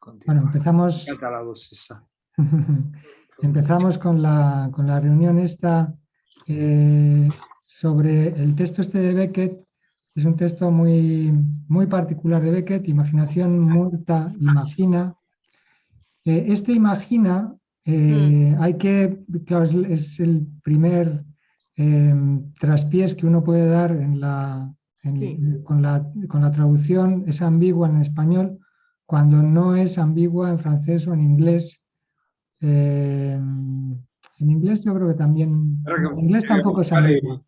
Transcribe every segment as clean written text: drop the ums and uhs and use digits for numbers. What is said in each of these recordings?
Bueno, Continúa. empezamos, Me encanta la voz esa. empezamos con la reunión esta sobre el texto este de Beckett. Es un texto muy particular de Beckett, Imaginación muerta, imagina. Este imagina, hay que, claro, es el primer traspiés que uno puede dar con la traducción. Es ambigua en español cuando no es ambigua en francés o en inglés. En inglés yo creo que también, Ahora no, en inglés voy a tampoco es buscar ambigua.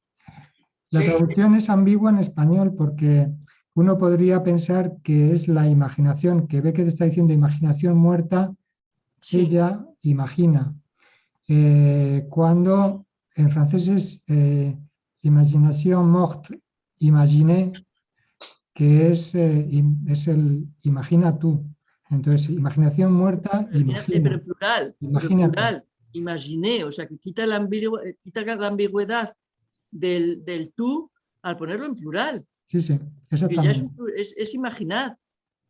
La sí, traducción es ambigua en español porque uno podría pensar que es la imaginación, que ve que te está diciendo imaginación muerta, ella imagina. Cuando en francés es imagination morte, imaginer, que es el imagina tú. Entonces, imaginación muerta, Pero imagina. en plural, Imagínate. imaginé, o sea, que quita la ambigüedad del tú al ponerlo en plural, Sí, sí, que ya exactamente. es imaginar.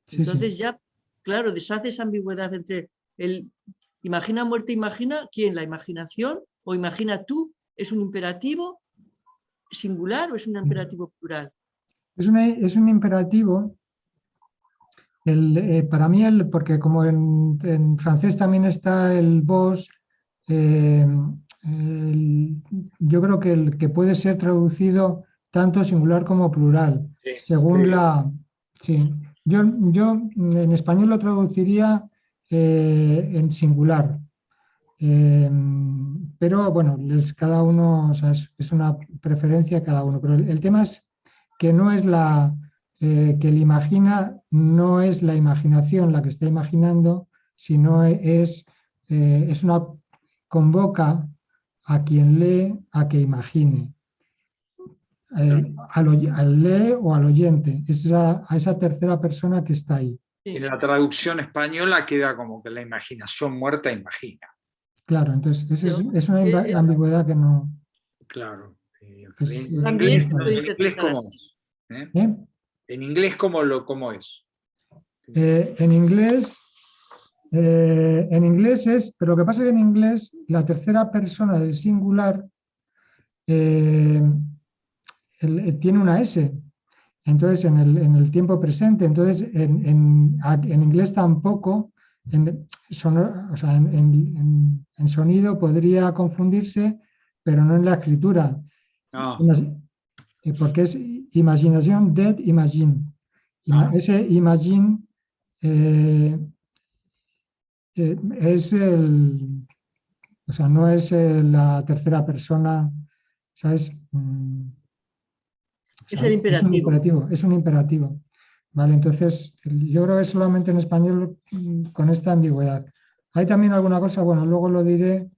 Sí, sí. Entonces ya, claro, deshace esa ambigüedad entre el imagina, muerte, imagina, ¿quién? ¿La imaginación? ¿O imagina tú? ¿Es un imperativo singular o es un imperativo plural? Es un imperativo. Para mí, porque como en francés también está el vos, eh, yo creo que el que puede ser traducido tanto singular como plural, sí, según sí. la... Sí, yo en español lo traduciría en singular. Eh, pero bueno, cada uno, o sea, es una preferencia de cada uno. Pero el tema es que no es que el imagina no es la imaginación la que está imaginando, sino es una convoca a quien lee a que imagine, al lee o al oyente, es a esa tercera persona que está ahí. En la traducción española queda como que la imaginación muerta imagina. Claro, entonces es una ambigüedad que no... Claro. En También inglés, se puede en inglés interpretar ¿cómo así. es? ¿Eh? ¿Eh? En inglés, ¿cómo es? En inglés, pero lo que pasa es que en inglés la tercera persona del singular eh, tiene una S, entonces en el tiempo presente, entonces en inglés tampoco, o sea, en sonido podría confundirse, pero no en la escritura, No. porque es imaginación, dead, imagine. No. Ese imagine eh, es o sea, no es la tercera persona, ¿sabes? Es el Es un imperativo. imperativo, es un imperativo. Vale, entonces yo creo que es solamente en español con esta ambigüedad. Hay también alguna cosa, bueno, luego lo diré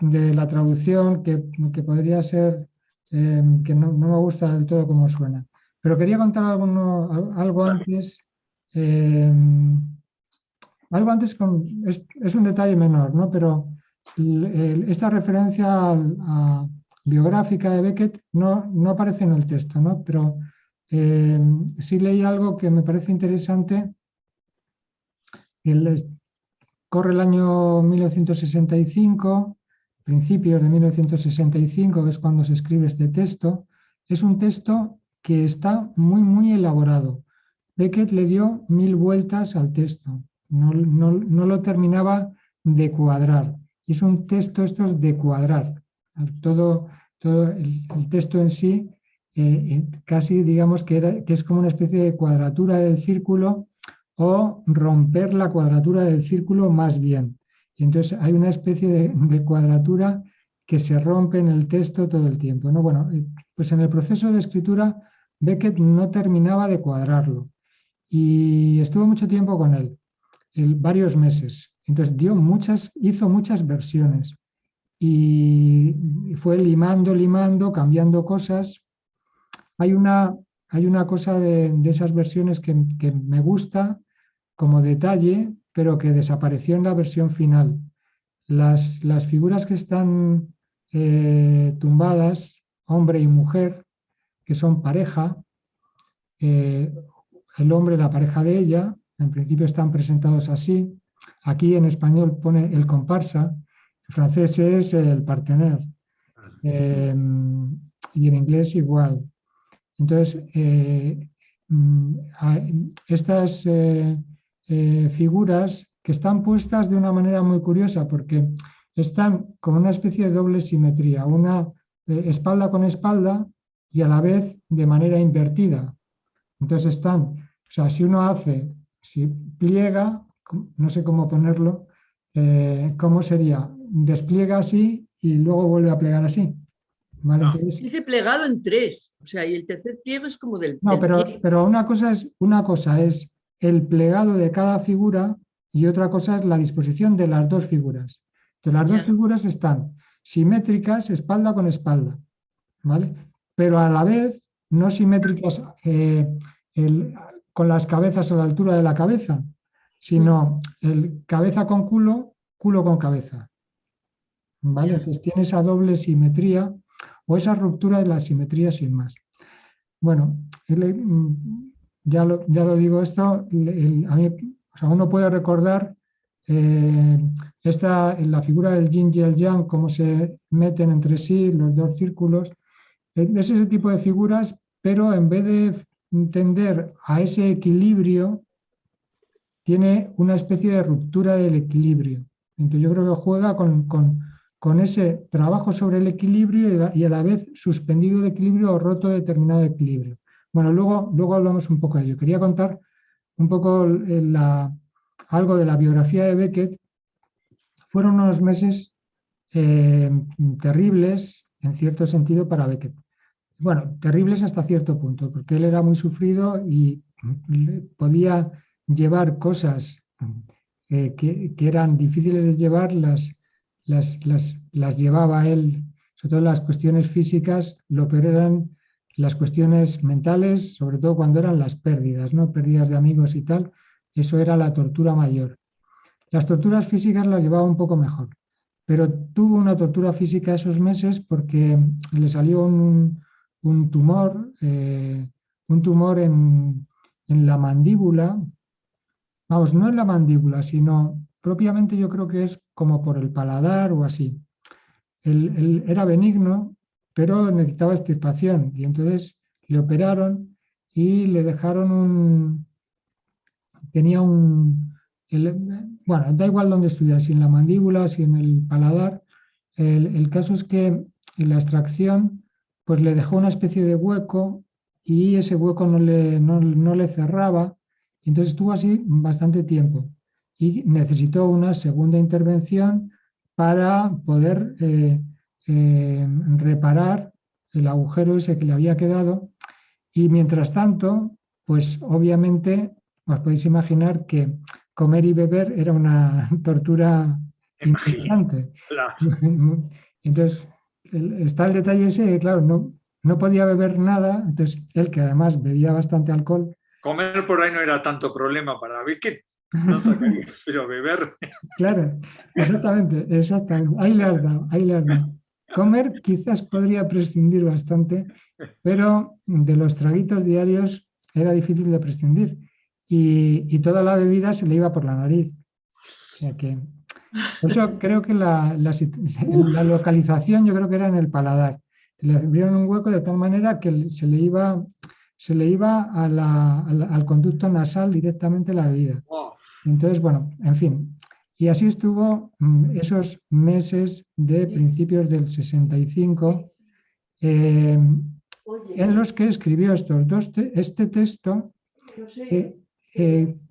de la traducción que podría ser que no me gusta del todo cómo suena. Pero quería contar algo antes. eh, Algo antes es un detalle menor, ¿no? Pero esta referencia biográfica de Beckett no aparece en el texto, ¿no? Pero sí leí algo que me parece interesante. El- Corre el año 1965, principios de 1965, que es cuando se escribe este texto. Es un texto que está muy elaborado. Beckett le dio 1000 vueltas al texto, no lo terminaba de cuadrar. Es un texto, esto es de cuadrar. Todo el texto en sí, casi digamos que es como una especie de cuadratura del círculo o romper la cuadratura del círculo más bien. Y entonces hay una especie de cuadratura que se rompe en el texto todo el tiempo, ¿no? Bueno, pues en el proceso de escritura Beckett no terminaba de cuadrarlo y estuve mucho tiempo con él, varios meses. Entonces hizo muchas versiones y fue limando, cambiando cosas. Hay una cosa de esas versiones que me gusta como detalle, pero que desapareció en la versión final. Las figuras que están tumbadas, hombre y mujer, que son pareja, el hombre la pareja de ella en principio están presentados así. Aquí en español pone el comparsa, en francés es el partenaire, y en inglés igual. Entonces, estas figuras que están puestas de una manera muy curiosa porque están como una especie de doble simetría, una espalda con espalda y a la vez de manera invertida. Entonces están, o sea, si pliega, no sé cómo ponerlo, ¿cómo sería? Despliega así y luego vuelve a plegar así. ¿Vale? No. Entonces, Dice plegado en 3, o sea, y el tercer pliego es como del no, pie. pero una cosa es el plegado de cada figura y otra cosa es la disposición de las dos figuras. Entonces, las dos Ya. figuras están simétricas, espalda con espalda, ¿vale? Pero a la vez no simétricas con las cabezas a la altura de la cabeza, sino el cabeza con culo, culo con cabeza, ¿vale? Ya. Entonces tiene esa doble simetría o esa ruptura de la simetría sin más. Bueno, ya lo digo esto, a mí, o sea, uno puede recordar la figura del yin y el yang, cómo se meten entre sí los dos círculos. Es ese tipo de figuras, pero en vez de tender a ese equilibrio, tiene una especie de ruptura del equilibrio. Entonces yo creo que juega con ese trabajo sobre el equilibrio y a la vez suspendido el equilibrio o roto determinado equilibrio. Bueno, luego hablamos un poco de ello. Quería contar un poco algo de la biografía de Beckett. Fueron unos meses terribles, en cierto sentido, para Beckett. Bueno, terribles hasta cierto punto, porque él era muy sufrido y podía llevar cosas que eran difíciles de llevar, las llevaba él, sobre todo las cuestiones físicas, lo peor eran las cuestiones mentales, sobre todo cuando eran las pérdidas, ¿no? Pérdidas de amigos y tal, eso era la tortura mayor. Las torturas físicas las llevaba un poco mejor, pero tuvo una tortura física esos meses porque le salió un tumor en la mandíbula. Vamos, no en la mandíbula, sino propiamente yo creo que es como por el paladar o así. Él era benigno, pero necesitaba extirpación y entonces le operaron y le dejaron tenía bueno, da igual dónde estudiar, si en la mandíbula, si en el paladar. El caso es que en la extracción pues le dejó una especie de hueco y ese hueco no le cerraba. Entonces estuvo así bastante tiempo y necesitó una segunda intervención para poder reparar el agujero ese que le había quedado. Y mientras tanto, pues obviamente os podéis imaginar que comer y beber era una tortura Imagino. importante. Claro. Entonces, está el detalle ese, que, claro, no podía beber nada, entonces él, que además bebía bastante alcohol. Comer por ahí no era tanto problema para Beckett, no sacaría, pero beber. Claro, exactamente. Ahí le has dado. Comer quizás podría prescindir bastante, pero de los traguitos diarios era difícil de prescindir. Y toda la bebida se le iba por la nariz. O sea que, por eso creo que la localización yo creo que era en el paladar. Le abrieron un hueco de tal manera que se le iba al conducto nasal directamente la bebida. Oh, Entonces, bueno, en fin. Y así estuvo esos meses de principios del 65, en los que escribió este texto.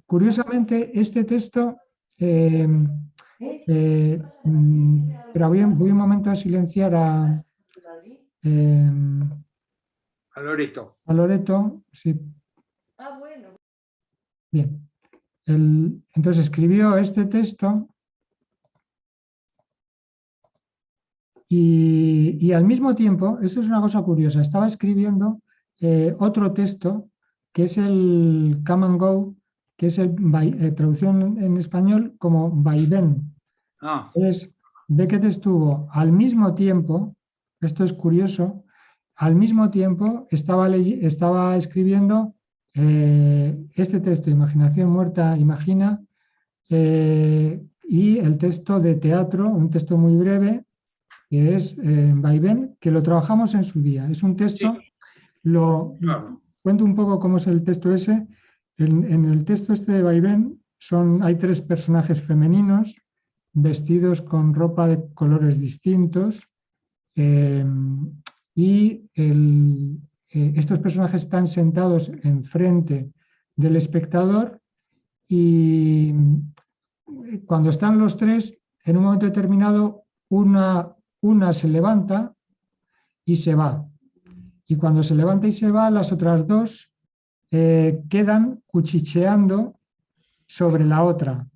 Curiosamente, este texto, pero voy un momento a silenciar a Loreto. Loreto. Sí. Bien. Entonces escribió este texto y al mismo tiempo, esto es una cosa curiosa, estaba escribiendo otro texto que es el Come and Go, que es traducción en español como vaivén. Ah, Entonces, Beckett estuvo al mismo tiempo, esto es curioso, al mismo tiempo estaba escribiendo este texto, Imaginación muerta, imagina, y el texto de teatro, un texto muy breve, que es Vaivén, que lo trabajamos en su día. Es un texto, Claro. cuento un poco cómo es el texto ese. En el texto este de Vaivén hay 3 personajes femeninos vestidos con ropa de colores distintos, y estos personajes están sentados enfrente del espectador, y cuando están los 3, en un momento determinado, una se levanta y se va. Y cuando se levanta y se va, las otras 2 quedan cuchicheando sobre la otra.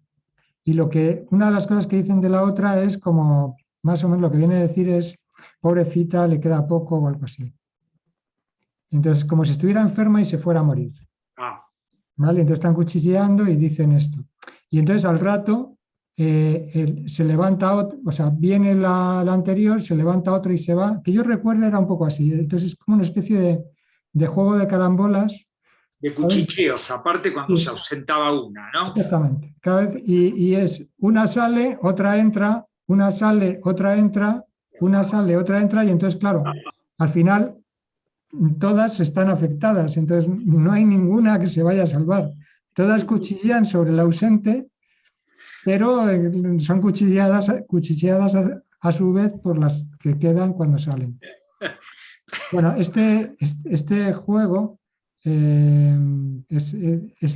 Y una de las cosas que dicen de la otra es como, más o menos lo que viene a decir es, pobrecita, le queda poco o algo así. Entonces, como si estuviera enferma y se fuera a morir. Ah, ¿Vale? Entonces están cuchicheando y dicen esto. Y entonces al rato se levanta otro, o sea, viene la anterior, se levanta otro y se va, que yo recuerdo era un poco así. Entonces es como una especie de juego de carambolas. de cuchicheos, aparte cuando Sí, se ausentaba una, ¿no? exactamente. Cada vez, y es una sale, otra entra, una sale, otra entra, una sale, otra entra, y entonces, claro, al final todas están afectadas, entonces no hay ninguna que se vaya a salvar. Todas cuchillan sobre el ausente, pero son cuchicheadas a su vez por las que quedan cuando salen. Bueno, este juego es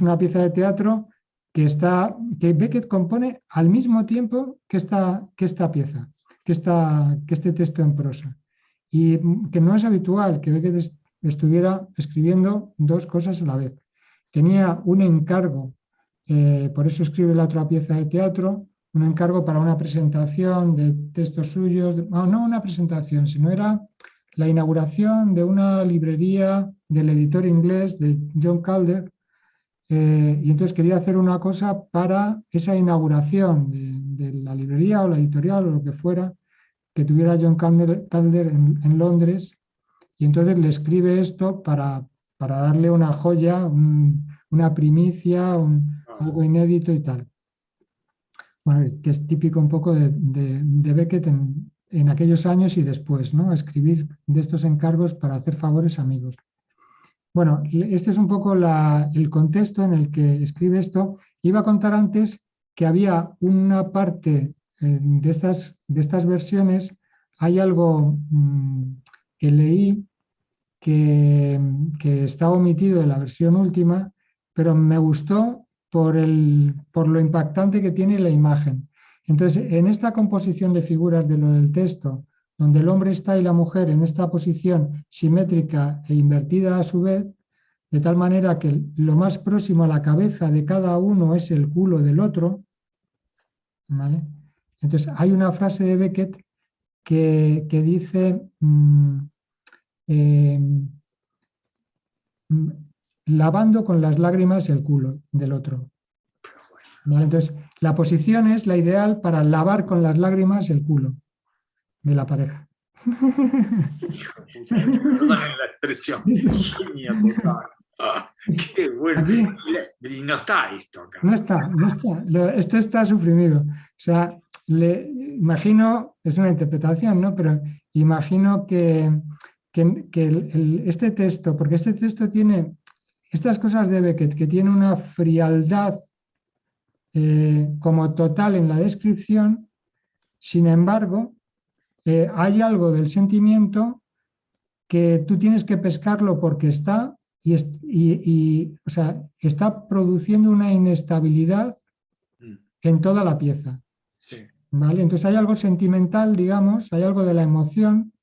una pieza de teatro que Beckett compone al mismo tiempo que esta pieza, que este texto en prosa. Y que no es habitual que Beckett estuviera escribiendo 2 cosas a la vez. Tenía un encargo, por eso escribe la otra pieza de teatro, un encargo para una presentación de textos suyos, no una presentación, sino era la inauguración de una librería del editor inglés, de John Calder, y entonces quería hacer una cosa para esa inauguración de la librería o la editorial o lo que fuera, que tuviera John Calder en Londres, y entonces le escribe esto para darle una joya, una primicia, algo inédito y tal. Bueno, que es típico un poco de Beckett en aquellos años y después, ¿no? Escribir de estos encargos para hacer favores a amigos. Bueno, este es un poco el contexto en el que escribe esto. Iba a contar antes que había una parte de estas versiones, hay algo que leí que está omitido de la versión última, pero me gustó por lo impactante que tiene la imagen. Entonces, en esta composición de figuras de lo del texto, donde el hombre está y la mujer en esta posición simétrica e invertida a su vez, de tal manera que lo más próximo a la cabeza de cada uno es el culo del otro, ¿vale? Entonces, hay una frase de Beckett que dice... lavando con las lágrimas el culo del otro. ¿Vale? Entonces, la posición es la ideal para lavar con las lágrimas el culo de la pareja. Hijo de puta, perdonen la expresión. Genio total. Qué bueno. Aquí, Y no está esto acá. no está. Esto está suprimido. O sea, imagino, es una interpretación, ¿no? Pero imagino que este texto, porque este texto tiene estas cosas de Beckett, que tiene una frialdad como total en la descripción, sin embargo, hay algo del sentimiento que tú tienes que pescarlo porque está o sea, está produciendo una inestabilidad en toda la pieza. Sí. ¿Vale? Entonces hay algo sentimental, digamos, hay algo de la emoción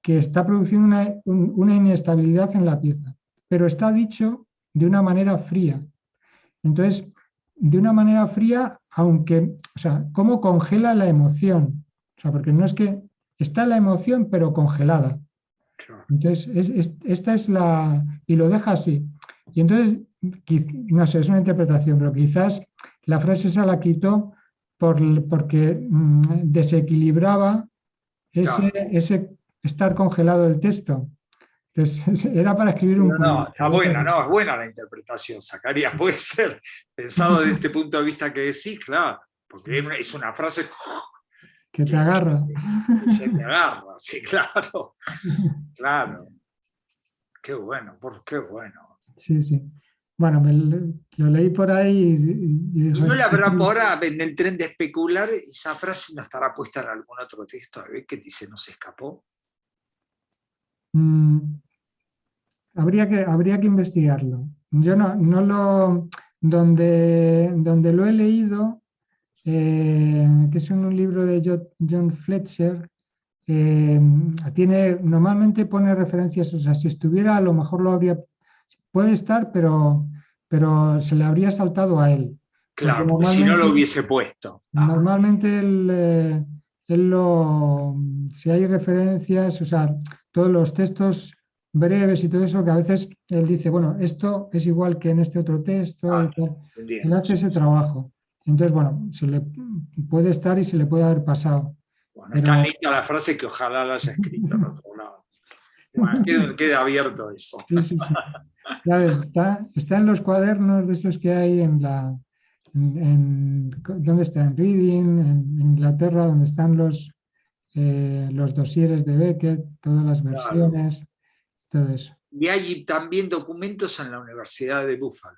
que está produciendo una inestabilidad en la pieza, pero está dicho de una manera fría. Entonces, de una manera fría, aunque, o sea, ¿cómo congela la emoción? O sea, porque no es que está la emoción, pero congelada. Entonces, esta es la... y lo deja así. Y entonces, no sé, es una interpretación, pero quizás la frase esa la quitó porque desequilibraba ese estar congelado el texto. Entonces, era para escribir un No, está buena, cuento. no, es buena la interpretación, Zacarías, puede ser, pensado desde este punto de vista que decís, claro, porque es una frase Que te que, agarra. que se te agarra, sí, claro, claro, qué bueno, qué bueno. Sí, sí. Bueno, lo leí por ahí y Y dijo, no le habrá por ahora en el tren de especular, esa frase no estará puesta en algún otro texto de Beckett, dice no se escapó. mm, habría que investigarlo. Yo no lo, donde lo he leído, que es en un libro de John Fletcher, eh, normalmente pone referencias, o sea, si estuviera a lo mejor lo habría, puede estar, pero se le habría saltado a él. Porque Claro, porque si no lo hubiese puesto. normalmente si hay referencias, o sea, todos los textos breves y todo eso, que a veces él dice, bueno, esto es igual que en este otro texto y tal. Él Entiendo. hace ese trabajo. Entonces, bueno, se le puede estar y se le puede haber pasado. Bueno, es tan Pero linda la frase que ojalá la haya escrito en otro lado. Bueno, queda abierto eso. sí, sí, sí. Ya ves, está en los cuadernos de esos que hay ¿dónde está? En Reading, en Inglaterra, donde están los dosieres de Beckett, todas las Claro. versiones, todo eso. Y hay también documentos en la Universidad de Buffalo.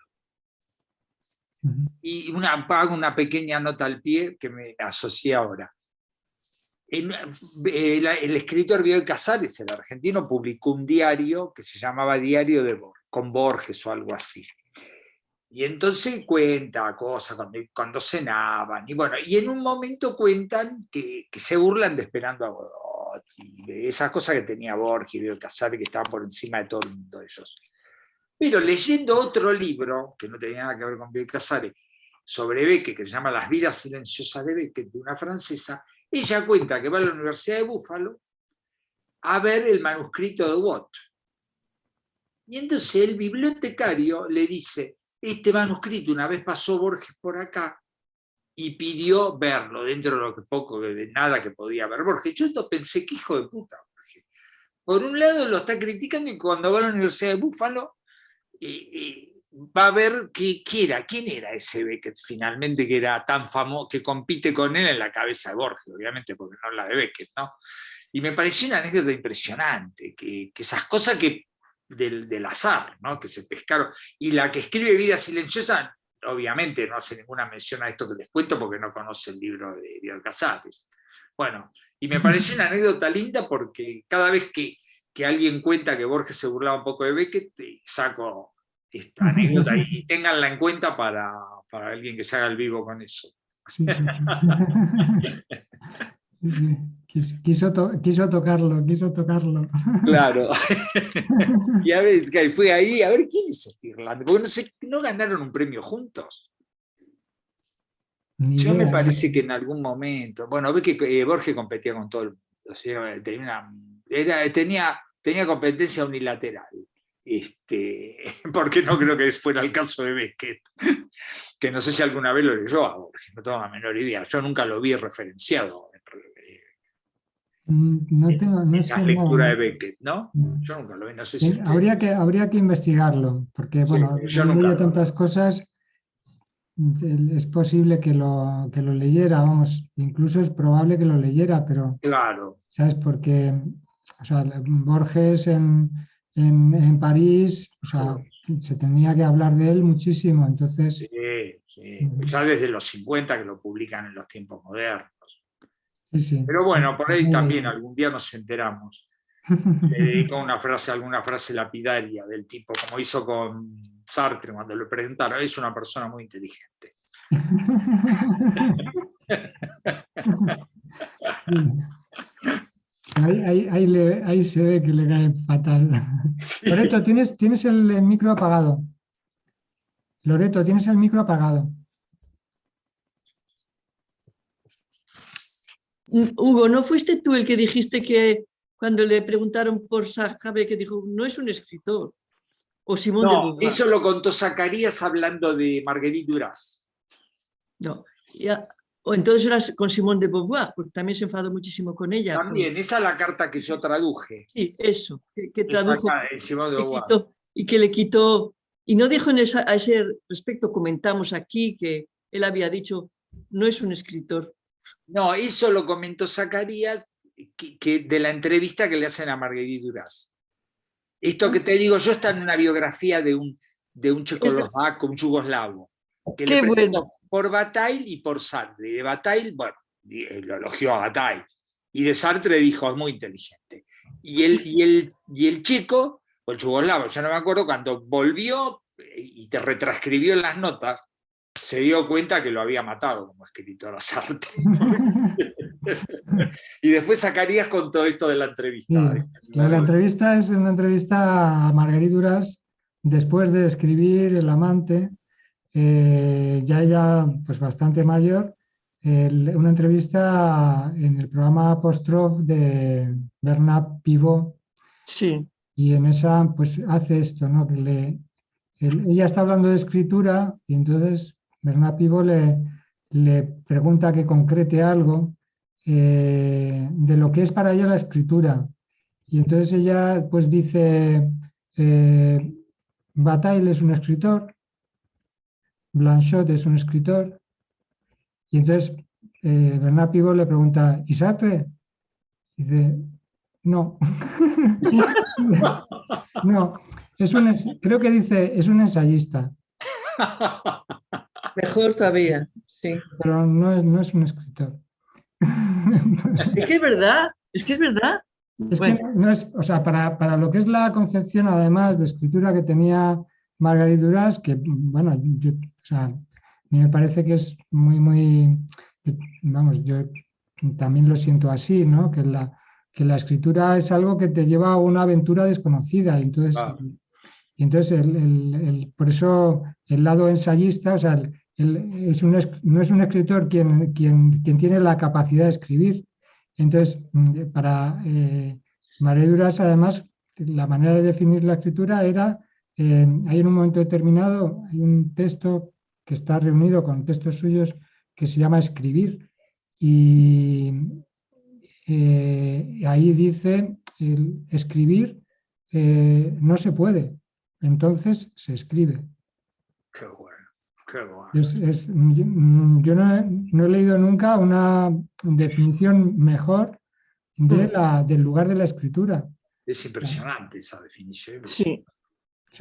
Ujú. Y hago una pequeña nota al pie que me asocié ahora. El escritor Bioy Casares, el argentino, publicó un diario que se llamaba Diario de con Borges o algo así. Y entonces cuenta cosas cuando cenaban, y bueno, y en un momento cuentan que se burlan de Esperando a Godot, y de esas cosas que tenía Borges y Bioy Casares que estaban por encima de todo el mundo ellos. Pero leyendo otro libro, que no tenía nada que ver con Bioy Casares, sobre Beckett, que se llama Las vidas silenciosas de Beckett, de una francesa, ella cuenta que va a la Universidad de Buffalo a ver el manuscrito de Watt. Y entonces el bibliotecario le dice, este manuscrito una vez pasó Borges por acá y pidió verlo dentro de lo que poco, de nada que podía ver Borges. Yo pensé que hijo de puta Borges. Por un lado lo está criticando y cuando va a la Universidad de Buffalo va a ver quién era ese Beckett finalmente que era tan famoso, que compite con él en la cabeza de Borges, obviamente, porque no la de Beckett, ¿no? Y me pareció una anécdota impresionante, que esas cosas del azar, ¿no? Que se pescaron. Y la que escribe Vida Silenciosa, obviamente no hace ninguna mención a esto que les cuento porque no conoce el libro de Bioy Casares. Bueno, y me pareció una anécdota linda porque cada vez que alguien cuenta que Borges se burlaba un poco de Beckett, saco esta anécdota y ténganla en cuenta para alguien que se haga el vivo con eso. Sí, sí, sí. Sí, sí. Quiso tocarlo, quiso tocarlo. Claro. Y a ver, fue ahí, a ver quién es este irlandés, porque no ganaron un premio juntos. Ni Yo me idea. parece que en algún momento, bueno, ve que Borges competía con todo el mundo, o sea, tenía competencia unilateral. Porque no creo que fuera el caso de Beckett, que no sé si alguna vez lo leyó a Borges, no tengo la menor idea, yo nunca lo vi referenciado No en sé las lecturas nada. de Beckett, ¿no? Yo nunca lo vi, no sé si usted... Habría que investigarlo, porque Sí, bueno, yo he nunca leído lo vi. tantas cosas, es posible que lo leyera, vamos, incluso es probable que lo leyera, pero, Claro, ¿sabes? Porque, o sea, Borges en París, o sea, se tenía que hablar de él muchísimo, entonces, sí, sí. Ya desde los 50 que lo publican en los tiempos modernos. sí, sí. Pero bueno, por ahí también algún día nos enteramos. Le dedico alguna frase lapidaria del tipo, como hizo con Sartre cuando lo presentaron, es una persona muy inteligente. Ahí se ve que le cae fatal. Sí. Loreto, tienes el micro apagado. Loreto, tienes el micro apagado. Hugo, ¿no fuiste tú el que dijiste que cuando le preguntaron por Sajabe que dijo, no es un escritor? O Simón de No, Beauvoir. eso lo contó Zacarías hablando de Marguerite Duras. No. O entonces eras con Simone de Beauvoir, porque también se enfadó muchísimo con ella. También, esa es la carta que yo traduje. Sí, eso, que Esa tradujo acá, Simone de que Beauvoir. y que le quitó, y no dijo a ese respecto, comentamos aquí que él había dicho, no es un escritor. No, eso lo comentó Zacarías de la entrevista que le hacen a Marguerite Duras. Esto que te digo yo está en una biografía de un checoslovaco, un yugoslavo, que le Qué preguntó bueno. por Bataille y por Sartre. Y de Bataille, bueno, lo elogió a Bataille. Y de Sartre dijo, es muy inteligente. Y el chico, o el yugoslavo, ya no me acuerdo, cuando volvió y te retranscribió en las notas, se dio cuenta que lo había matado como escritor a Sartre. Y después Zacarías contó esto de la entrevista. Sí, la entrevista es una entrevista a Marguerite Duras después de escribir El amante, ya ella pues bastante mayor, una entrevista en el programa Apostrophe de Bernard Pivot, Sí, y en esa pues hace esto, ¿no? Ella está hablando de escritura y entonces Bernard Pivot le pregunta que concrete algo de lo que es para ella la escritura. Y entonces ella pues dice, Bataille es un escritor, Blanchot es un escritor, y entonces Bernard Pivot le pregunta, ¿y Sartre? Dice, no. No, creo que dice, es un ensayista, mejor todavía. Sí. pero no es un escritor. Es que es verdad, es que es verdad. Es que Bueno, no es, o sea, para lo que es la concepción además de escritura que tenía Marguerite Duras, que bueno, o sea, me parece que es muy, vamos, yo también lo siento así, ¿no? Que la escritura es algo que te lleva a una aventura desconocida. Claro. Y entonces por eso el lado ensayista, o sea, no es un escritor quien tiene la capacidad de escribir. Entonces, para María Duras, además, la manera de definir la escritura era, hay en un momento determinado, hay un texto que está reunido con textos suyos que se llama Escribir. Y ahí dice, escribir no se puede, entonces se escribe. Qué bueno, qué bueno. Yo no he leído nunca una definición mejor del lugar de la escritura. Es impresionante esa definición. sí,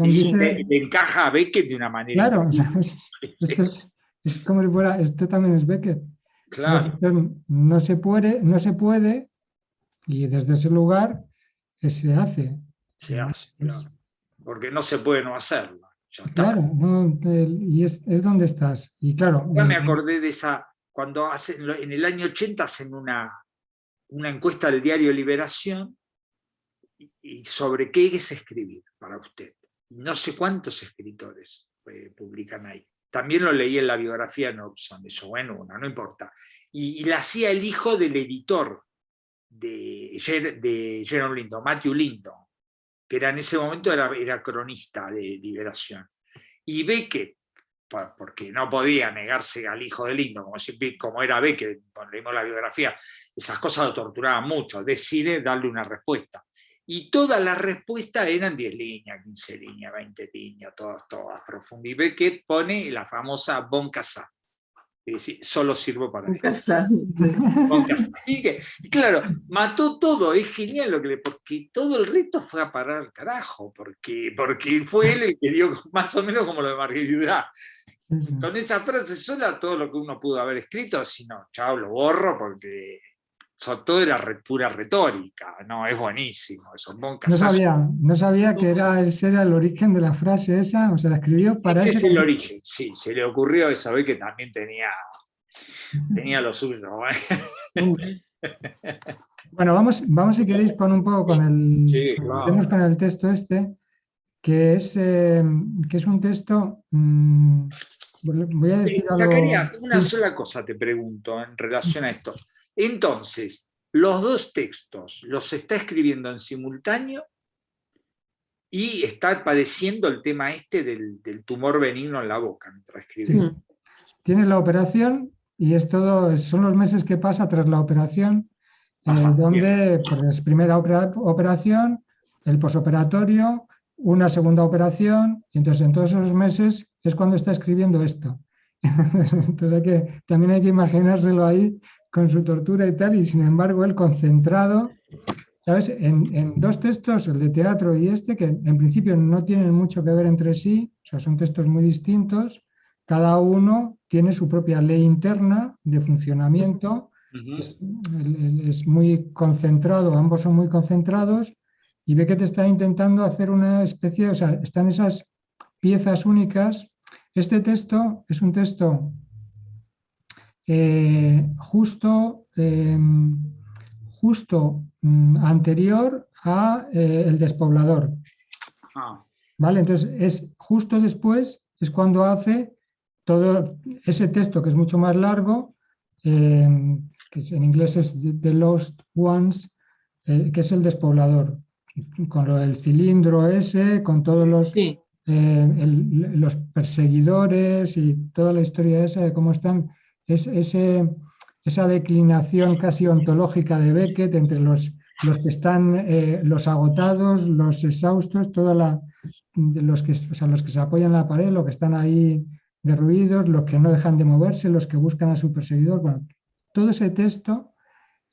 Y sí. le encaja a Beckett de una manera Claro, o sea, increíble. esto es como si fuera, esto también es Beckett. ¿Sabes? Claro, Esto no se puede, y desde ese lugar se hace. se hace, claro. Porque no se puede no hacerlo. Ya está. Claro, no, y es donde estás. Y claro, Ya me acordé de esa, cuando en el año 80 hacen una encuesta del diario Liberación y sobre qué es escribir para usted. Y no sé cuántos escritores publican ahí. También lo leí en la biografía de Norton, eso, bueno, no importa. Y la hacía el hijo del editor de Jerome Lindon, Matthew Lindon, que en ese momento era cronista de Liberación. Y Beckett, porque no podía negarse al hijo de Lindon, como era Beckett, cuando leímos la biografía, esas cosas lo torturaban mucho, decide darle una respuesta. Y todas las respuestas eran 10 líneas, 15 líneas, 20 líneas, todas profundas. Y Beckett pone la famosa bon casa, es decir, solo sirvo para Nunca esto. está. Y claro, mató todo, es genial porque todo el resto fue a parar al carajo, porque fue él el que dio más o menos como lo de Marguerite Duras. Con esa frase sola todo lo que uno pudo haber escrito, si no, chao, lo borro porque todo era pura retórica, no, es buenísimo. Eso, no sabía que ese era el origen de la frase esa, o sea, la escribió para ese ese. es el origen, sí, se le ocurrió eso, ve que también tenía lo suyo. Bueno, vamos si queréis un poco Sí, claro. con el texto este, que es un texto, voy a decir algo. Zacarías, una sola cosa te pregunto en relación a esto. Entonces, los dos textos los está escribiendo en simultáneo y está padeciendo el tema este del tumor benigno en la boca mientras escribe. Sí. Tiene la operación y es todo, son los meses que pasa tras la operación, Ajá, donde pues, es primera operación, el posoperatorio, una segunda operación, y entonces en todos esos meses es cuando está escribiendo esto. Entonces también hay que imaginárselo ahí con su tortura y tal, y sin embargo él concentrado, ¿sabes? En dos textos, el de teatro y este, que en principio no tienen mucho que ver entre sí, o sea, son textos muy distintos, cada uno tiene su propia ley interna de funcionamiento, ujú. es muy concentrado, ambos son muy concentrados, y ve que te está intentando hacer una especie, o sea, están esas piezas únicas. Este texto es un texto justo anterior a El Despoblador, Ah, ¿vale? Entonces, es justo después, es cuando hace todo ese texto que es mucho más largo, eh, que en inglés es The Lost Ones, que es El Despoblador, con lo del cilindro ese, con todos Sí, los perseguidores y toda la historia esa de cómo están, esa declinación casi ontológica de Beckett entre los que están, los agotados, los exhaustos, de los que se apoyan en la pared, los que están ahí derruidos, los que no dejan de moverse, los que buscan a su perseguidor. Bueno, todo ese texto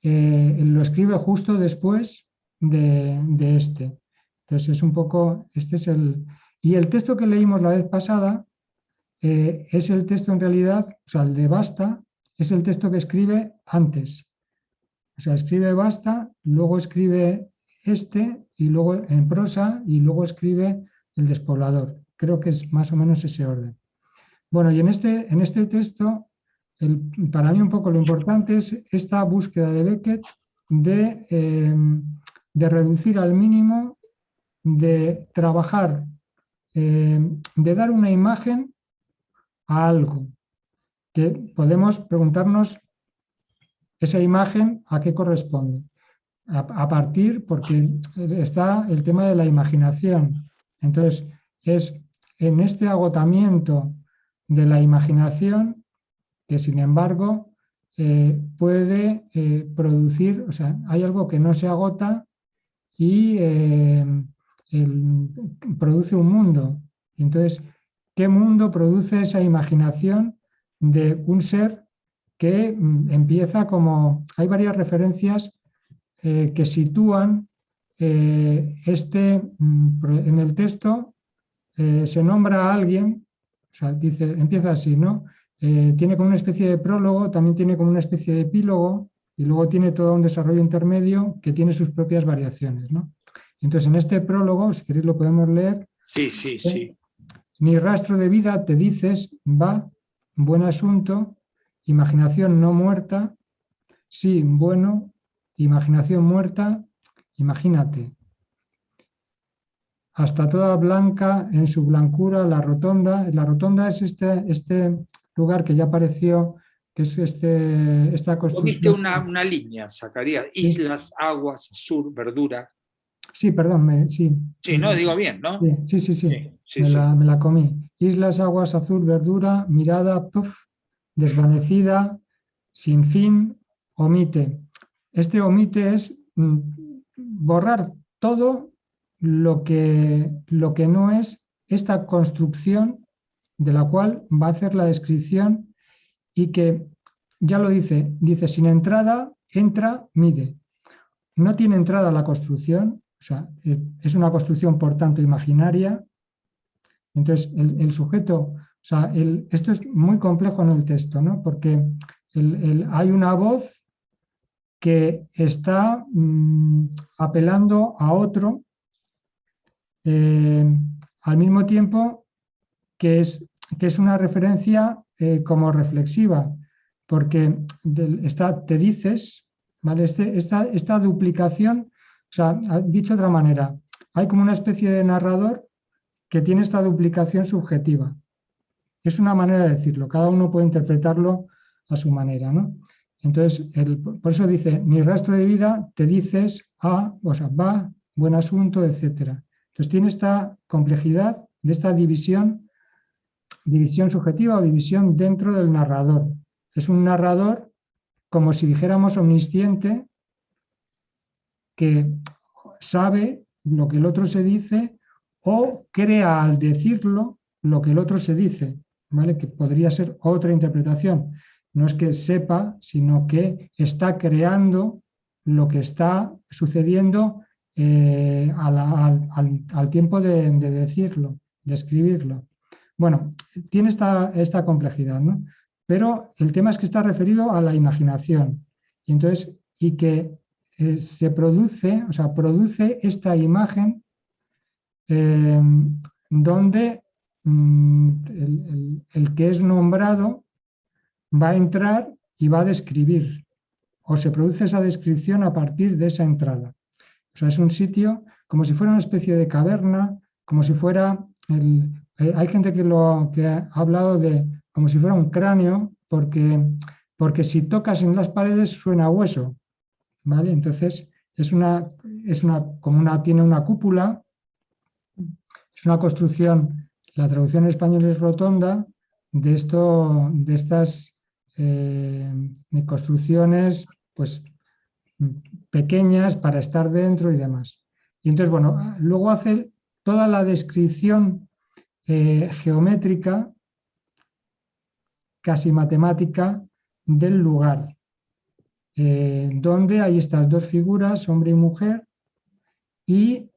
lo escribe justo después de este. Entonces es un poco, este es el... Y el texto que leímos la vez pasada es el texto en realidad, o sea, el de Basta, es el texto que escribe antes. O sea, escribe Basta, luego escribe este, y luego en prosa, y luego escribe El Despoblador. Creo que es más o menos ese orden. Bueno, y en este texto, para mí un poco lo importante es esta búsqueda de Beckett de reducir al mínimo, de trabajar, de dar una imagen a algo, que podemos preguntarnos esa imagen a qué corresponde. A partir, porque está el tema de la imaginación. Entonces, es en este agotamiento de la imaginación que, sin embargo, puede producir, o sea, hay algo que no se agota y produce un mundo. Entonces, ¿qué mundo produce esa imaginación de un ser que empieza como... Hay varias referencias que sitúan en el texto, se nombra a alguien, o sea, dice, empieza así, ¿no? Tiene como una especie de prólogo, también tiene como una especie de epílogo y luego tiene todo un desarrollo intermedio que tiene sus propias variaciones, ¿no? Entonces, en este prólogo, si queréis lo podemos leer. sí, sí, sí. Ni rastro de vida te dices, va, buen asunto, imaginación no muerta, sí, bueno, imaginación muerta, imagínate. Hasta toda blanca en su blancura, la rotonda. La rotonda es este lugar que ya apareció, que es esta Vos viste construcción. una línea, Zacarías, Sí, islas, aguas, sur, verdura. sí, perdón, sí, Sí, no, digo bien, ¿no? sí, Sí, sí, me sí. la comí. Islas, aguas, azul, verdura, mirada, puff, desvanecida, sin fin, omite. Este omite es borrar todo lo que no es esta construcción de la cual va a hacer la descripción y que ya lo dice, sin entrada, entra, mide. No tiene entrada la construcción, o sea, es una construcción por tanto imaginaria. Entonces, el sujeto, o sea, esto es muy complejo en el texto, ¿no? Porque hay una voz que está apelando a otro, eh, al mismo tiempo que es una referencia como reflexiva, porque te dices, ¿vale? Esta duplicación, o sea, dicho de otra manera, hay como una especie de narrador que tiene esta duplicación subjetiva. Es una manera de decirlo, cada uno puede interpretarlo a su manera, ¿no? Entonces, por eso dice, ni rastro de vida, te dices o sea, va, buen asunto, etcétera. Entonces tiene esta complejidad de esta división subjetiva o división dentro del narrador. Es un narrador, como si dijéramos omnisciente, que sabe lo que el otro se dice o crea al decirlo lo que el otro se dice, ¿vale? Que podría ser otra interpretación. No es que sepa, sino que está creando lo que está sucediendo al tiempo de decirlo, de escribirlo. Bueno, tiene esta complejidad, ¿no? Pero el tema es que está referido a la imaginación. Y entonces, y que se produce, o sea, produce esta imagen donde el que es nombrado va a entrar y va a describir, o se produce esa descripción a partir de esa entrada. O sea, es un sitio como si fuera una especie de caverna, como si fuera... hay gente que ha hablado de como si fuera un cráneo, porque si tocas en las paredes suena a hueso, ¿vale? Entonces, tiene una cúpula, es una construcción, la traducción en español es rotonda, de estas construcciones, pues, pequeñas para estar dentro y demás. Y entonces, bueno, luego hace toda la descripción geométrica, casi matemática, del lugar, donde hay estas dos figuras, hombre y mujer, y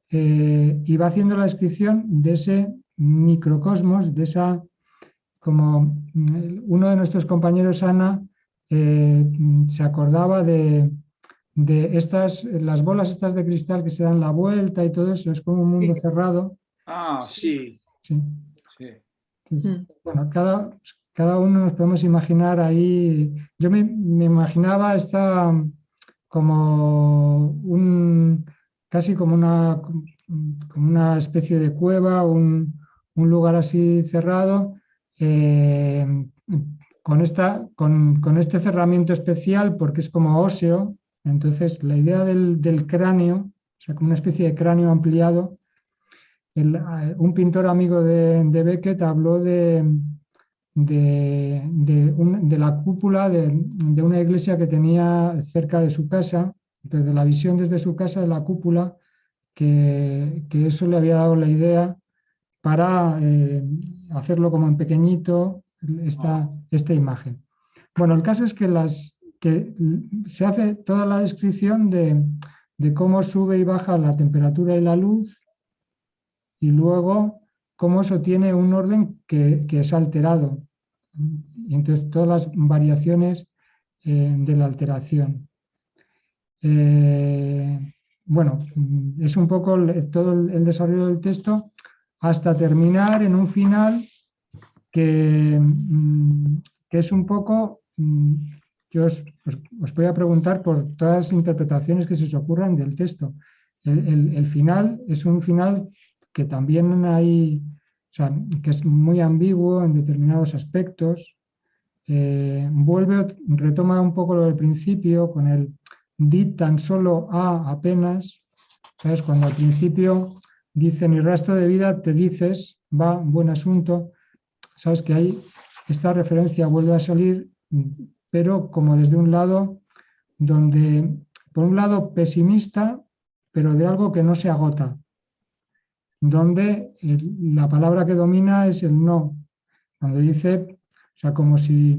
va haciendo la descripción de ese microcosmos, de esa, como uno de nuestros compañeros, Ana, se acordaba de las bolas estas de cristal que se dan la vuelta y todo eso, es como un mundo cerrado. Ah, sí. Sí. Sí. Bueno, cada uno nos podemos imaginar ahí. Yo me imaginaba casi como una especie de cueva, un lugar así cerrado, con este cerramiento especial, porque es como óseo. Entonces, la idea del cráneo, o sea, como una especie de cráneo ampliado. Un pintor amigo de Beckett habló de la cúpula de una iglesia que tenía cerca de su casa, desde la visión desde su casa de la cúpula, que eso le había dado la idea para hacerlo como en pequeñito, esta imagen. Bueno, el caso es que se hace toda la descripción de cómo sube y baja la temperatura y la luz, y luego cómo eso tiene un orden que es alterado. Y entonces todas las variaciones de la alteración. Bueno, es un poco todo el desarrollo del texto hasta terminar en un final que es un poco... Yo os voy a preguntar por todas las interpretaciones que se os ocurran del texto. El final es un final que también o sea, que es muy ambiguo en determinados aspectos. Retoma un poco lo del principio con el di tan solo a apenas, ¿sabes? Cuando al principio dice mi rastro de vida te dices, va, buen asunto, sabes que ahí esta referencia vuelve a salir, pero como desde un lado donde, por un lado pesimista, pero de algo que no se agota, donde la palabra que domina es el no, cuando dice, o sea, como si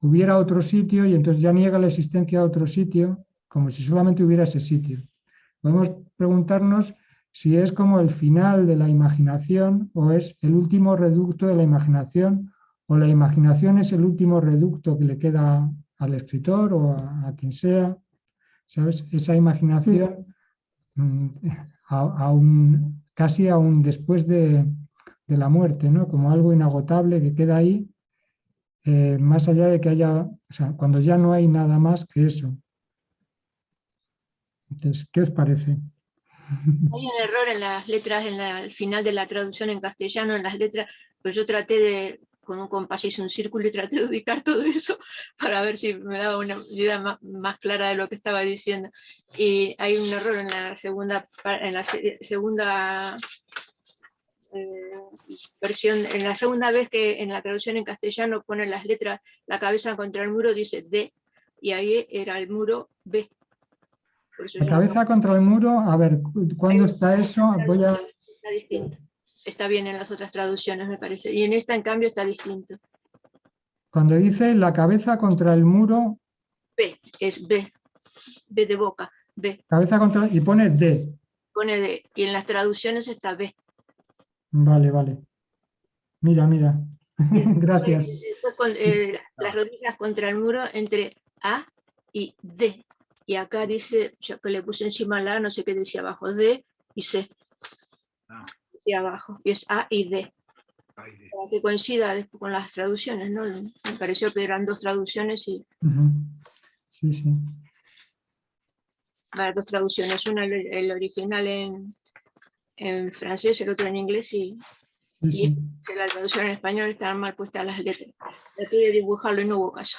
hubiera otro sitio y entonces ya niega la existencia de otro sitio, como si solamente hubiera ese sitio. Podemos preguntarnos si es como el final de la imaginación o es el último reducto de la imaginación, o la imaginación es el último reducto que le queda al escritor o a quien sea, ¿sabes? Esa imaginación casi aún después de la muerte, ¿no? Como algo inagotable que queda ahí, más allá de que haya, o sea, cuando ya no hay nada más que eso. Entonces, ¿qué os parece? Hay un error en las letras, al final de la traducción en castellano, en las letras, pero yo traté con un compás hice un círculo y traté de ubicar todo eso para ver si me daba una idea más clara de lo que estaba diciendo. Y hay un error en la segunda versión, en la segunda vez que en la traducción en castellano pone las letras, la cabeza contra el muro dice D, y ahí era el muro B. Por eso La yo cabeza contra el muro, a ver, ¿cuándo está eso? Voy a... está distinto. Está bien en las otras traducciones, me parece. Y en esta, en cambio, está distinto. Cuando dice la cabeza contra el muro, B, es B. B de boca, B. cabeza contra... y pone D. Pone D. Y en las traducciones está B. Vale, vale. Mira, mira. Gracias. Después con, las rodillas contra el muro entre A y D. Y acá dice, yo que le puse encima la A, no sé qué decía abajo, D y C. Decía abajo. Y es A y D. Para que coincida después con las traducciones, ¿no? Me pareció que eran dos traducciones y... Sí, sí. Las dos traducciones, una el original en francés, el otro en inglés y Sí. la traducción en español estaban mal puestas las letras. Traté de dibujarlo y no hubo caso.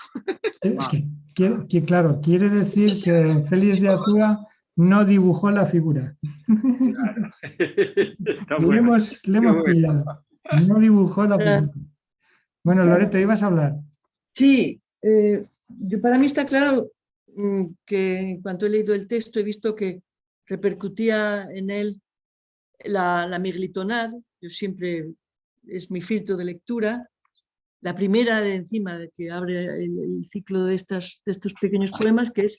Es que, claro, quiere decir que Félix de Azúa no dibujó la figura. Claro. Le hemos pillado. No dibujó la figura. Bueno, Loreto, ibas a hablar. Sí, para mí está claro que en cuanto he leído el texto he visto que repercutía en él la Mirlitonade. Yo siempre, es mi filtro de lectura. La primera de encima de que abre el ciclo de estos pequeños poemas, que es: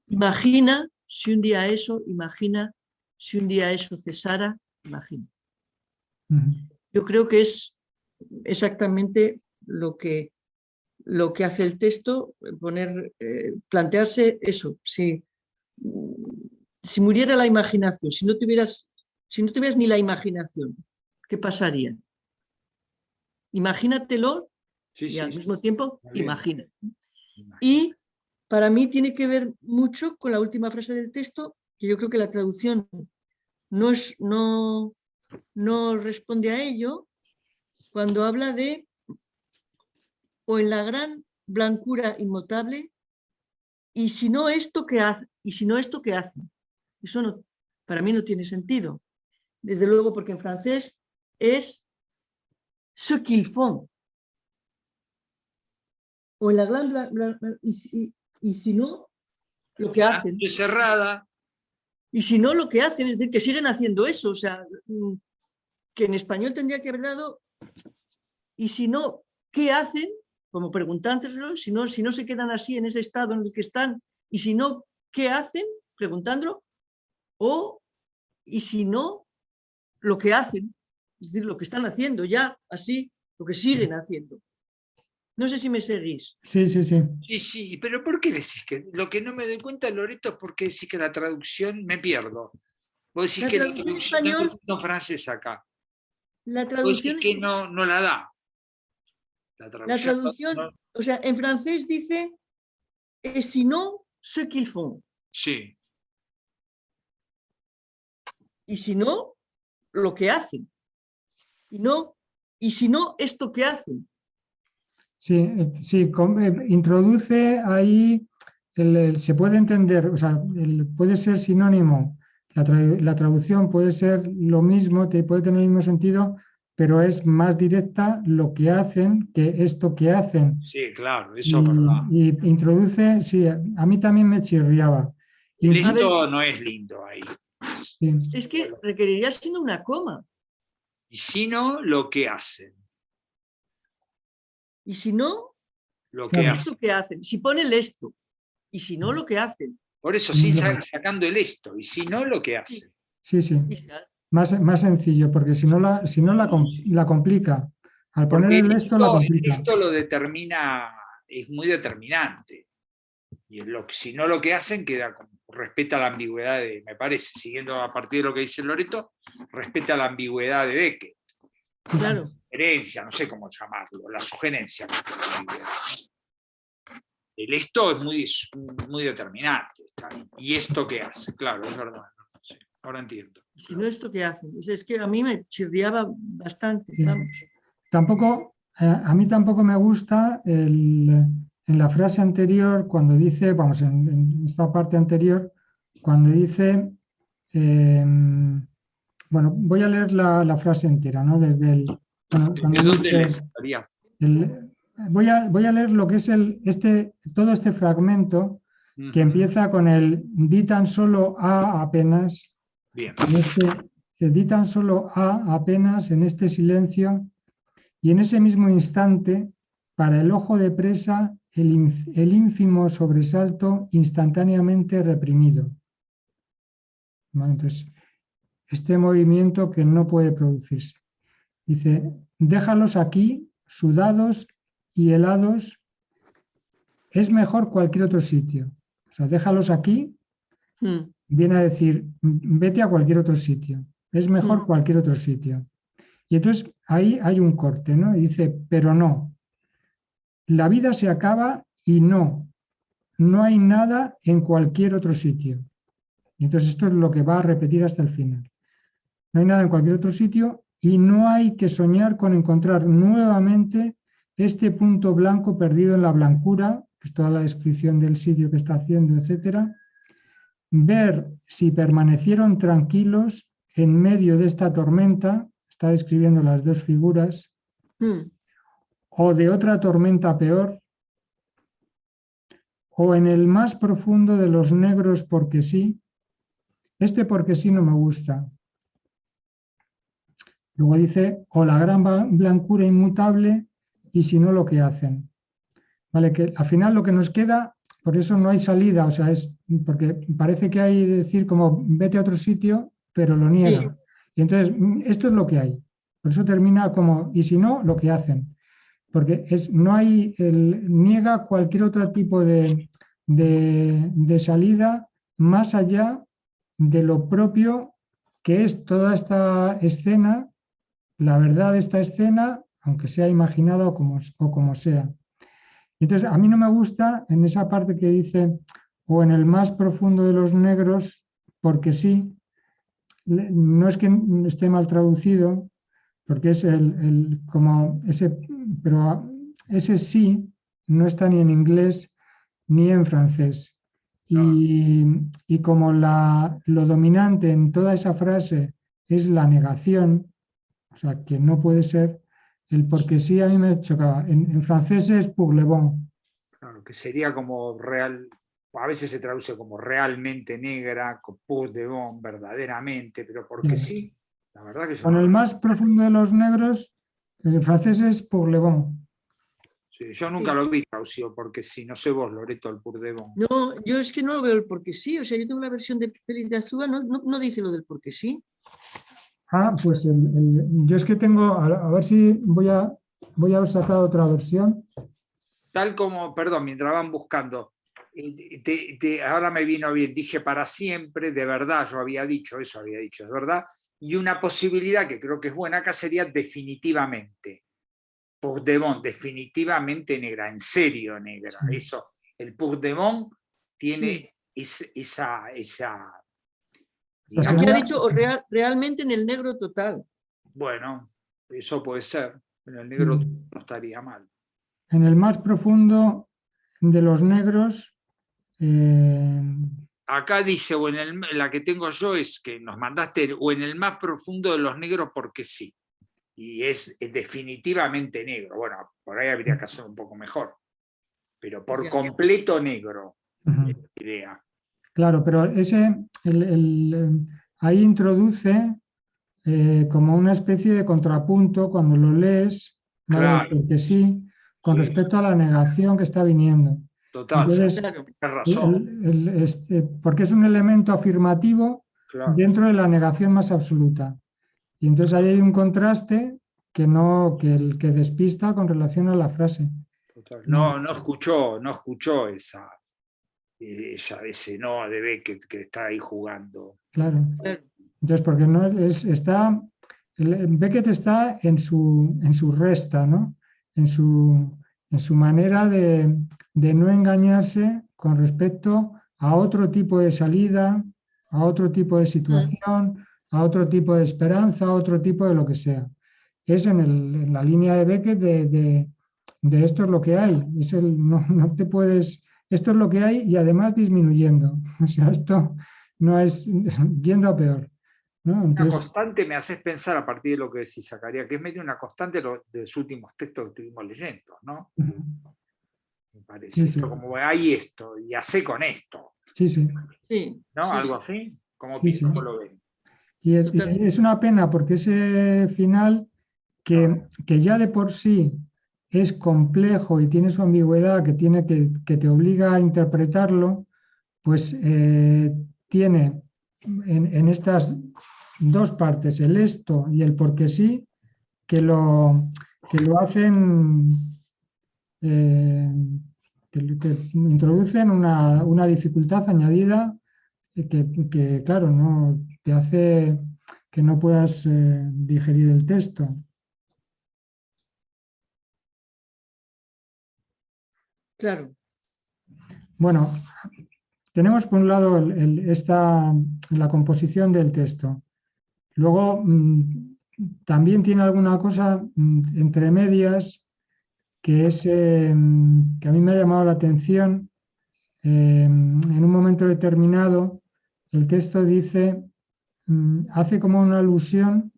imagina si un día eso, imagina si un día eso cesara, imagina. Yo creo que es exactamente lo que hace el texto, plantearse eso. Si muriera la imaginación, si no tuvieras ni la imaginación, ¿qué pasaría? Imagínatelo y al mismo tiempo imagina. Y para mí tiene que ver mucho con la última frase del texto, que yo creo que la traducción no responde a ello, cuando habla de o en la gran blancura inmutable, y si no esto que hace, eso no, para mí no tiene sentido. Desde luego, porque en francés es ce qu'ils font. O en la gran y si no, lo que hacen. Cerrada. Y si no, lo que hacen, es decir, que siguen haciendo eso. O sea, que en español tendría que haber dado, y si no, ¿qué hacen? Como preguntándoselo, si no se quedan así en ese estado en el que están, y si no, ¿qué hacen? Preguntándolo, y si no, lo que hacen, es decir, lo que están haciendo ya, así, lo que siguen haciendo. No sé si me seguís. Sí. Sí, pero ¿por qué decís que lo que no me doy cuenta, Loreto, es por qué decís que la traducción me pierdo? Vos decís que la traducción español, no francés acá. La traducción vos decís que no la da. La traducción, o sea, en francés dice si no, ce qu'ils font. Sí. Y si no, lo que hacen. Y si no, esto que hacen. Sí, introduce ahí, se puede entender, o sea, puede ser sinónimo, la traducción puede ser lo mismo, puede tener el mismo sentido, pero es más directa lo que hacen que esto que hacen. Sí, claro, eso es verdad. Y introduce, sí, a mí también me chirriaba. El esto no es lindo ahí. Sí. Es que requeriría siendo una coma. Y si no, lo que hacen. Y si no, lo que esto que hacen. Si pone el esto, y si no, lo que hacen. Por eso, sí, sacando el esto, y si no, lo que hacen. Sí. Más sencillo, porque si no la complica. Al poner el esto la complica. Esto lo determina, es muy determinante. Y si no, lo que hacen queda respeta la ambigüedad me parece, siguiendo a partir de lo que dice Loreto, respeta la ambigüedad de Beckett. Claro. La sugerencia, no sé cómo llamarlo, la sugerencia. El esto es muy determinante. ¿Y esto qué hace? Claro, es verdad. No sé, ahora entiendo. Si no, esto qué hacen. Es que a mí me chirriaba bastante. Sí. A mí tampoco me gusta en la frase anterior, cuando dice, en esta parte anterior, cuando dice Bueno, voy a leer la frase entera, ¿no? Desde el... Bueno, ¿De cuando dónde dice le estaría? voy a leer lo que es todo este fragmento que Ujú. empieza con el di tan solo a apenas, Bien. se di tan solo a apenas en este silencio y en ese mismo instante, para el ojo de presa, el ínfimo sobresalto instantáneamente reprimido. ¿Vale? Entonces, este movimiento que no puede producirse. Dice, déjalos aquí, sudados y helados, es mejor cualquier otro sitio. O sea, déjalos aquí, Mm, viene a decir, vete a cualquier otro sitio. Es mejor mm, cualquier otro sitio. Y entonces ahí hay un corte, ¿no? Y dice, pero no, la vida se acaba y no hay nada en cualquier otro sitio. Y entonces esto es lo que va a repetir hasta el final. No hay nada en cualquier otro sitio y no hay que soñar con encontrar nuevamente este punto blanco perdido en la blancura, que es toda la descripción del sitio que está haciendo, etcétera. Ver si permanecieron tranquilos en medio de esta tormenta, está describiendo las dos figuras, mm. o de otra tormenta peor, o en el más profundo de los negros porque sí. Este porque sí no me gusta. Luego dice, o la gran blancura inmutable, y si no, lo que hacen. ¿Vale? Que al final lo que nos queda, por eso no hay salida, o sea, es porque parece que hay decir como vete a otro sitio, pero lo niega. Sí. Y entonces, esto es lo que hay. Por eso termina como, y si no, lo que hacen. Porque no hay, niega cualquier otro tipo de salida más allá de lo propio que es toda esta escena, la verdad de esta escena, aunque sea imaginada o como sea. Entonces, a mí no me gusta en esa parte que dice, o en el más profundo de los negros, porque sí, no es que esté mal traducido, porque es como ese, pero ese sí no está ni en inglés ni en francés. No, Y como lo dominante en toda esa frase es la negación, o sea, que no puede ser, el porque sí a mí me chocaba. En francés es pour le bon. claro, que sería como real, a veces se traduce como realmente negra, con pour de bon, verdaderamente, pero porque sí, la verdad que yo Con no el lo... más profundo de los negros, en francés es pour le bon. Sí, yo nunca Sí. lo vi traducido porque sí, no sé vos, Loreto, el pour de bon. No, yo es que no lo veo el porque sí. O sea, yo tengo la versión de Félix de Azúa, no dice lo del porque sí. Ah, pues yo es que tengo, a ver si voy a haber sacado otra versión. Tal como, perdón, mientras van buscando, ahora me vino bien, dije para siempre, de verdad, yo había dicho, eso había dicho, de verdad, y una posibilidad que creo que es buena acá sería definitivamente. Pour de bon, definitivamente negra, en serio negra. Sí. Eso, el pour de bon Mm. tiene esa Pues Aquí ha digamos, sería, dicho o realmente en el negro total. bueno, eso puede ser, pero el sí, negro no estaría mal. en el más profundo de los negros, eh, Acá dice, o la que tengo yo es que nos mandaste, o en el más profundo de los negros porque sí. Y es definitivamente negro. Bueno, por ahí habría que hacer un poco mejor. Pero por Ya. completo negro, ujú. es la idea. Claro, pero ahí introduce como una especie de contrapunto cuando lo lees, ¿vale? Claro, Porque sí, con sí, respecto a la negación que está viniendo. total, Entonces, Claro. tienes razón. porque es un elemento afirmativo Claro, dentro de la negación más absoluta. Y entonces ahí hay un contraste que no, que despista con relación a la frase. total. Mm, No escuchó ese no de Beckett que está ahí jugando. claro. Claro. Entonces, porque no Beckett está en su resta, ¿no? En su manera de no engañarse con respecto a otro tipo de salida, a otro tipo de Mm. situación, a otro tipo de esperanza, a otro tipo de lo que sea. Es en la línea de Beckett de esto es lo que hay. No te puedes, esto es lo que hay y además disminuyendo. O sea, esto no es yendo a peor. ¿no? Una Entonces, constante me haces pensar a partir de lo que decís, Zacarías, que es medio una constante de los últimos textos que estuvimos leyendo, ¿no? Me parece. sí, sí, Esto como hay esto, y hace con esto, sí, sí, Sí, ¿no? sí, Algo sí, así. sí, sí. ¿Cómo lo ven? Y totalmente. es una pena porque ese final que ya de por sí es complejo y tiene su ambigüedad, que te obliga a interpretarlo, pues tiene en estas dos partes, el esto y el porque sí, que lo hacen, eh, que introducen una dificultad añadida claro, no, te hace que no puedas digerir el texto. Claro. Bueno, tenemos por un lado la composición del texto. Luego también tiene alguna cosa entre medias que es que a mí me ha llamado la atención. En un momento determinado, el texto dice, hace como una alusión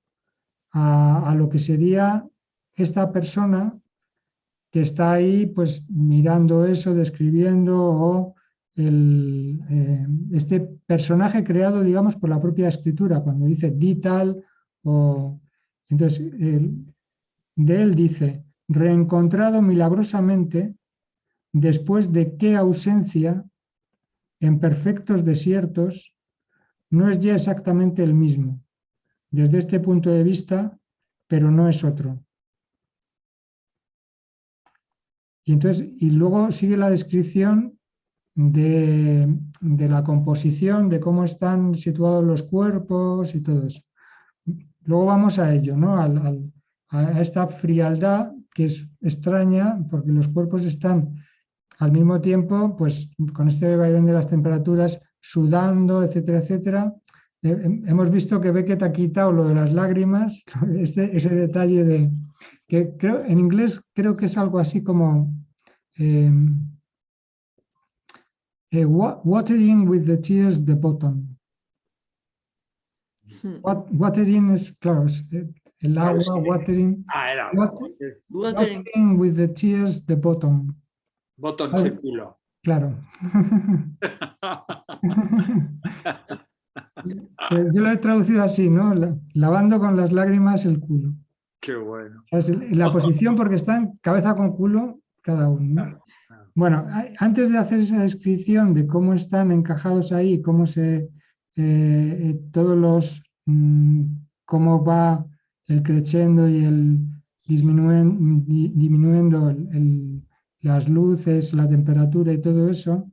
a lo que sería esta persona que está ahí pues mirando eso, describiendo o este personaje creado, digamos, por la propia escritura, cuando dice di tal, o entonces de él dice, reencontrado milagrosamente después de qué ausencia en perfectos desiertos no es ya exactamente el mismo, desde este punto de vista, pero no es otro. Y luego sigue la descripción de la composición, de cómo están situados los cuerpos y todo eso. Luego vamos a ello, ¿no? A esta frialdad que es extraña porque los cuerpos están al mismo tiempo, pues con este vaivén de las temperaturas, sudando, etcétera, etcétera. Hemos visto que Beckett ha quitado lo de las lágrimas, ese detalle de que creo, en inglés creo que es algo así como watering with the tears the bottom. Watering es, claro, es el agua, watering. Era agua. Watering with the tears the bottom. Botón es el culo. Claro. Yo lo he traducido así, ¿no? Lavando con las lágrimas el culo. Qué bueno. Es la posición porque están cabeza con culo cada uno, ¿no? Claro, claro. Bueno, antes de hacer esa descripción de cómo están encajados ahí, cómo todos los, cómo va el crescendo y el disminuyendo las luces, la temperatura y todo eso,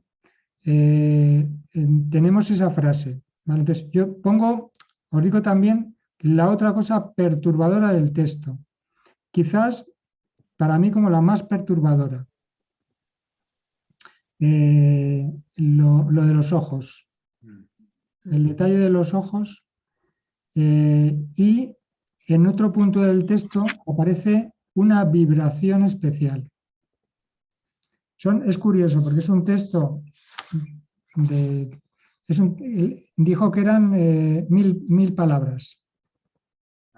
tenemos esa frase, ¿vale? Entonces, yo os digo también la otra cosa perturbadora del texto, quizás para mí como la más perturbadora. Lo de los ojos, el detalle de los ojos, y en otro punto del texto aparece una vibración especial. Es curioso porque es un texto dijo que eran 1000 palabras.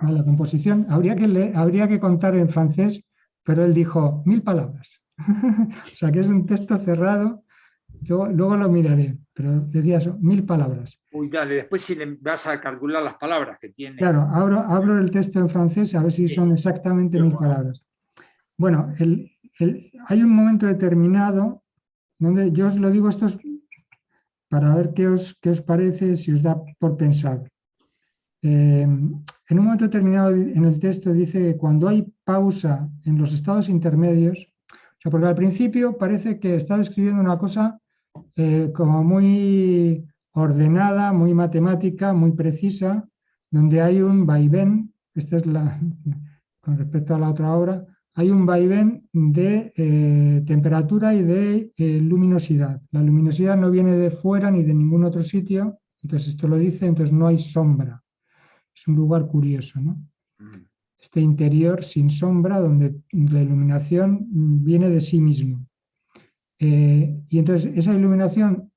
¿Vale? La composición habría que contar en francés, pero él dijo 1000 palabras. O sea que es un texto cerrado. Luego lo miraré, pero decía eso, 1000 palabras. Uy, dale, después si le vas a calcular las palabras que tiene. Claro, abro el texto en francés a ver si son exactamente 1000 palabras. Bueno, hay un momento determinado donde yo os lo digo, esto es para ver qué os parece, si os da por pensar. En un momento determinado en el texto dice que cuando hay pausa en los estados intermedios, o sea, porque al principio parece que está describiendo una cosa como muy ordenada, muy matemática, muy precisa, donde hay un vaivén, esta es con respecto a la otra obra, hay un vaivén de temperatura y de luminosidad. La luminosidad no viene de fuera ni de ningún otro sitio, entonces esto lo dice, entonces no hay sombra. Es un lugar curioso, ¿no? Este interior sin sombra donde la iluminación viene de sí mismo. Y entonces esa iluminación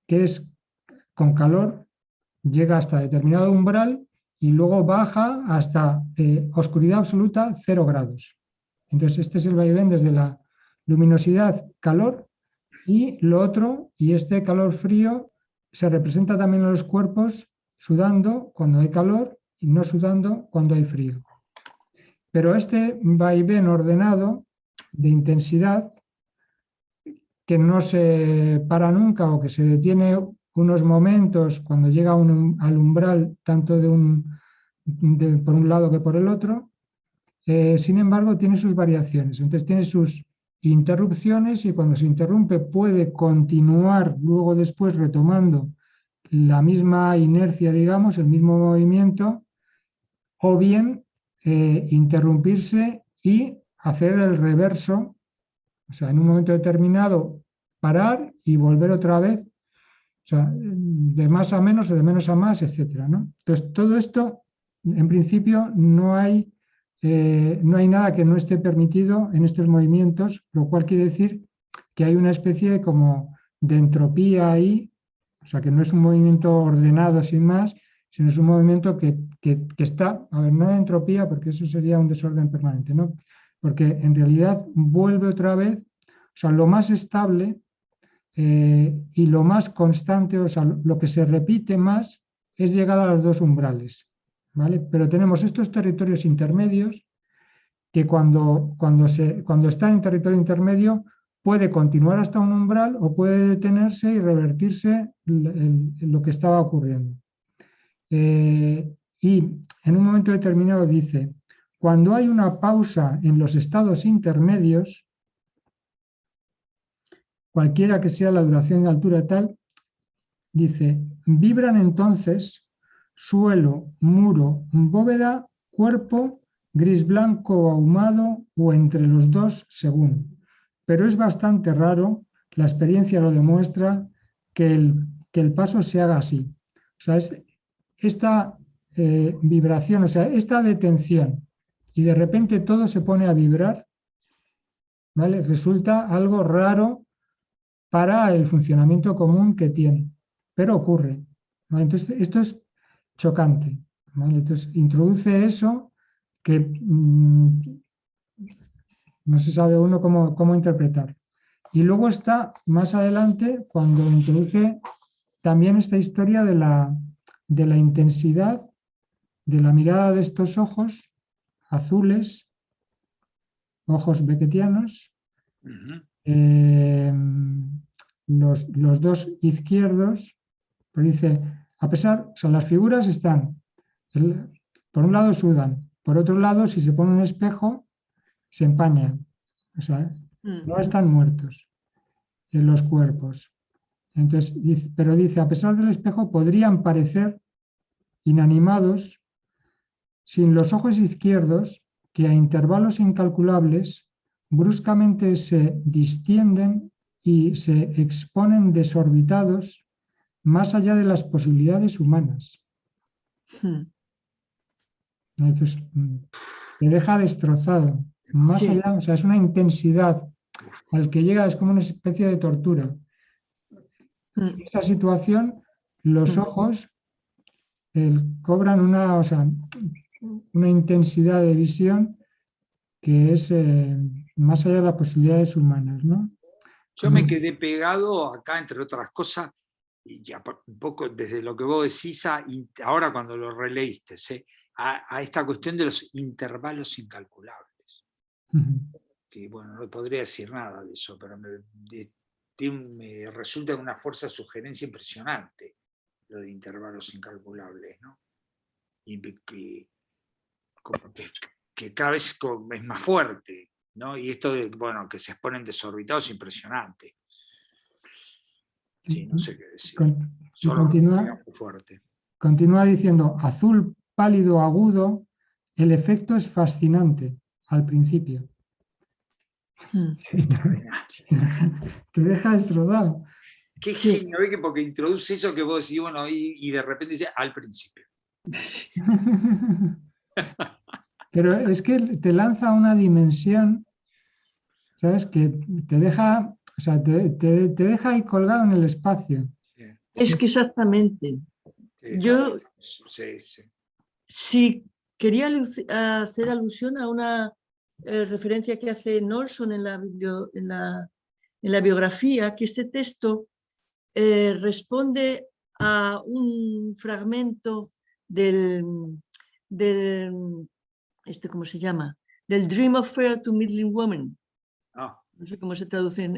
que es con calor llega hasta determinado umbral y luego baja hasta oscuridad absoluta 0 grados. Entonces este es el vaivén desde la luminosidad, calor, y lo otro, y este calor-frío se representa también en los cuerpos sudando cuando hay calor y no sudando cuando hay frío. Pero este vaivén ordenado de intensidad que no se para nunca o que se detiene unos momentos cuando llega al umbral tanto por un lado que por el otro, sin embargo tiene sus variaciones, entonces tiene sus interrupciones y cuando se interrumpe puede continuar luego después retomando la misma inercia, digamos, el mismo movimiento, o bien interrumpirse y hacer el reverso, o sea, en un momento determinado parar y volver otra vez, o sea, de más a menos o de menos a más, etcétera, ¿no? Entonces, todo esto, en principio, no hay nada que no esté permitido en estos movimientos, lo cual quiere decir que hay una especie como de entropía ahí, o sea, que no es un movimiento ordenado sin más, sino es un movimiento que está, a ver, no de entropía, porque eso sería un desorden permanente, ¿no? Porque en realidad vuelve otra vez, o sea, lo más estable y lo más constante, o sea, lo que se repite más es llegar a los dos umbrales, ¿vale? Pero tenemos estos territorios intermedios que cuando está en territorio intermedio puede continuar hasta un umbral o puede detenerse y revertirse lo que estaba ocurriendo. Y en un momento determinado dice, cuando hay una pausa en los estados intermedios, cualquiera que sea la duración y altura tal, dice, vibran entonces suelo, muro, bóveda, cuerpo, gris blanco o ahumado o entre los dos según. Pero es bastante raro, la experiencia lo demuestra, que el paso se haga así. O sea, es esta vibración, o sea, esta detención y de repente todo se pone a vibrar, ¿vale? Resulta algo raro para el funcionamiento común que tiene, pero ocurre, ¿vale? Entonces, esto es chocante, ¿vale? Entonces, introduce eso que no se sabe uno cómo interpretar. Y luego está más adelante cuando introduce también esta historia de la intensidad de la mirada de estos ojos azules, ojos beckettianos, los dos izquierdos, pues dice, a pesar, o sea, las figuras están, por un lado sudan, por otro lado, si se pone un espejo, se empañan, o sea, no están muertos en los cuerpos. Entonces, pero dice, a pesar del espejo, podrían parecer inanimados sin los ojos izquierdos, que a intervalos incalculables bruscamente se distienden y se exponen desorbitados más allá de las posibilidades humanas. Entonces, te deja destrozado, más allá, o sea, es una intensidad al que llega, es como una especie de tortura. En esta situación, los ojos cobran una intensidad de visión que es más allá de las posibilidades humanas, ¿no? Yo me quedé pegado acá, entre otras cosas, y ya un poco desde lo que vos decís, ahora cuando lo releíste, a esta cuestión de los intervalos incalculables. Que bueno, no podría decir nada de eso, pero me resulta una fuerza de sugerencia impresionante, lo de intervalos incalculables, ¿no? Y que cada vez es más fuerte, ¿no? Y esto de, bueno, que se exponen desorbitados es impresionante. Sí, no sé qué decir. Continúa diciendo, azul pálido agudo, el efecto es fascinante al principio. Te deja destrozado. Qué genio, ¿ve? Porque introduce eso que vos decís, bueno, y de repente dice al principio. Pero es que te lanza una dimensión, ¿sabes? Que te deja, o sea, te deja ahí colgado en el espacio. Es que exactamente. Sí. Sí, quería hacer alusión a una referencia que hace Nolson en la biografía, que este texto responde a un fragmento ¿cómo se llama? Del Dream of Fair to Middling Woman. Ah, No sé cómo se traduce sí,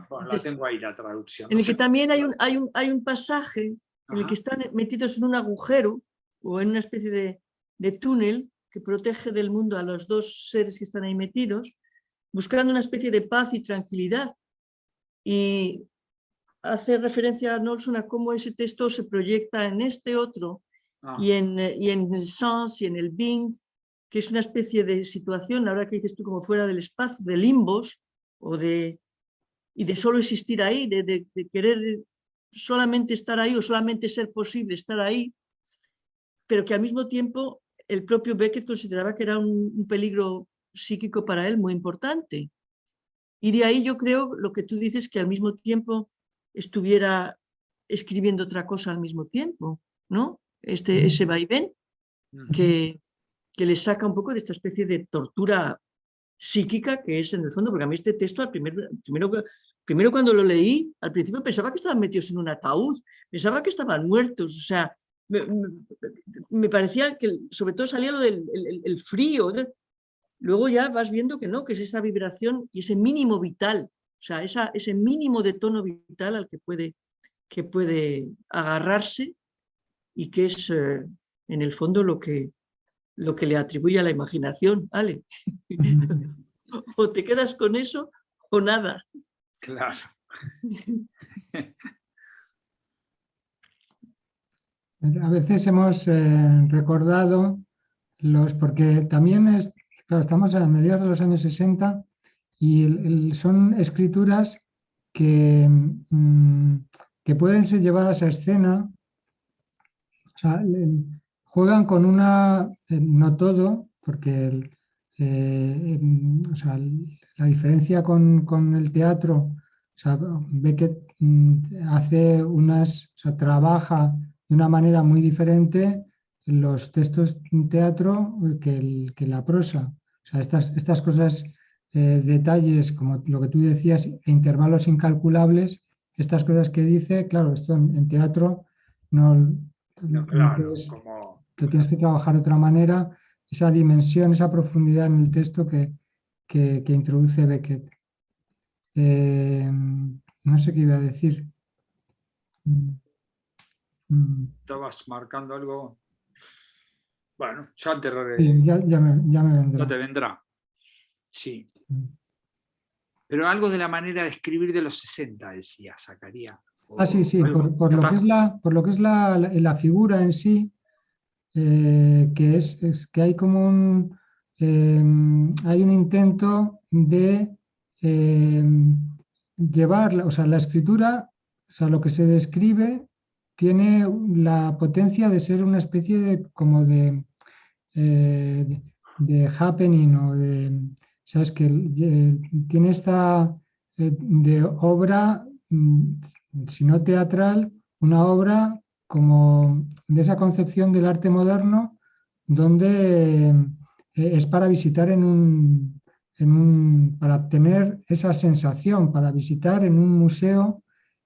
bueno, la tengo ahí la traducción. en el que también hay un pasaje en el que Ajá. están metidos en un agujero o en una especie de túnel que protege del mundo a los dos seres que están ahí metidos, buscando una especie de paz y tranquilidad. Y hace referencia a Nolson a cómo ese texto se proyecta en este otro Ah, y en el Sans y en el Bing, que es una especie de situación, ahora que dices tú, como fuera del espacio, de limbos, y de solo existir ahí, de querer solamente estar ahí o solamente ser posible estar ahí, pero que al mismo tiempo el propio Beckett consideraba que era un peligro psíquico para él muy importante. Y de ahí yo creo lo que tú dices, que al mismo tiempo estuviera escribiendo otra cosa al mismo tiempo, ¿no? Ese vaivén que le saca un poco de esta especie de tortura psíquica que es en el fondo, porque a mí este texto, primero cuando lo leí, al principio pensaba que estaban metidos en un ataúd, pensaba que estaban muertos, o sea, me parecía que sobre todo salía lo del el frío, luego ya vas viendo que no, que es esa vibración y ese mínimo vital, o sea, ese mínimo de tono vital al que puede agarrarse y que es en el fondo lo que le atribuye a la imaginación, ¿vale? O te quedas con eso o nada. claro. A veces hemos recordado porque también claro, estamos a mediados de los años 60 y son escrituras que, que pueden ser llevadas a escena, o sea, juegan con no todo, porque o sea, la diferencia con el teatro, o sea, Beckett hace o sea, trabaja de una manera muy diferente los textos en teatro que la prosa. O sea, estas cosas, detalles, como lo que tú decías, e intervalos incalculables, estas cosas que dice, claro, esto en teatro no, No, no claro, puedes, como lo tienes que trabajar de otra manera, esa dimensión, esa profundidad en el texto que introduce Beckett. No sé qué iba a decir. estabas marcando algo. Bueno, ya te, Sí, ya me ya vendrá. te vendrá. Sí. Pero algo de la manera de escribir de los 60, decía Zacarías. Sí, por lo que es la figura en sí, que es que hay como hay un intento de llevar, o sea, la escritura, o sea, lo que se describe tiene la potencia de ser una especie de happening o ¿sabes? Que tiene esta de obra, si no teatral, una obra como de esa concepción del arte moderno, donde es para visitar para tener esa sensación, para visitar en un museo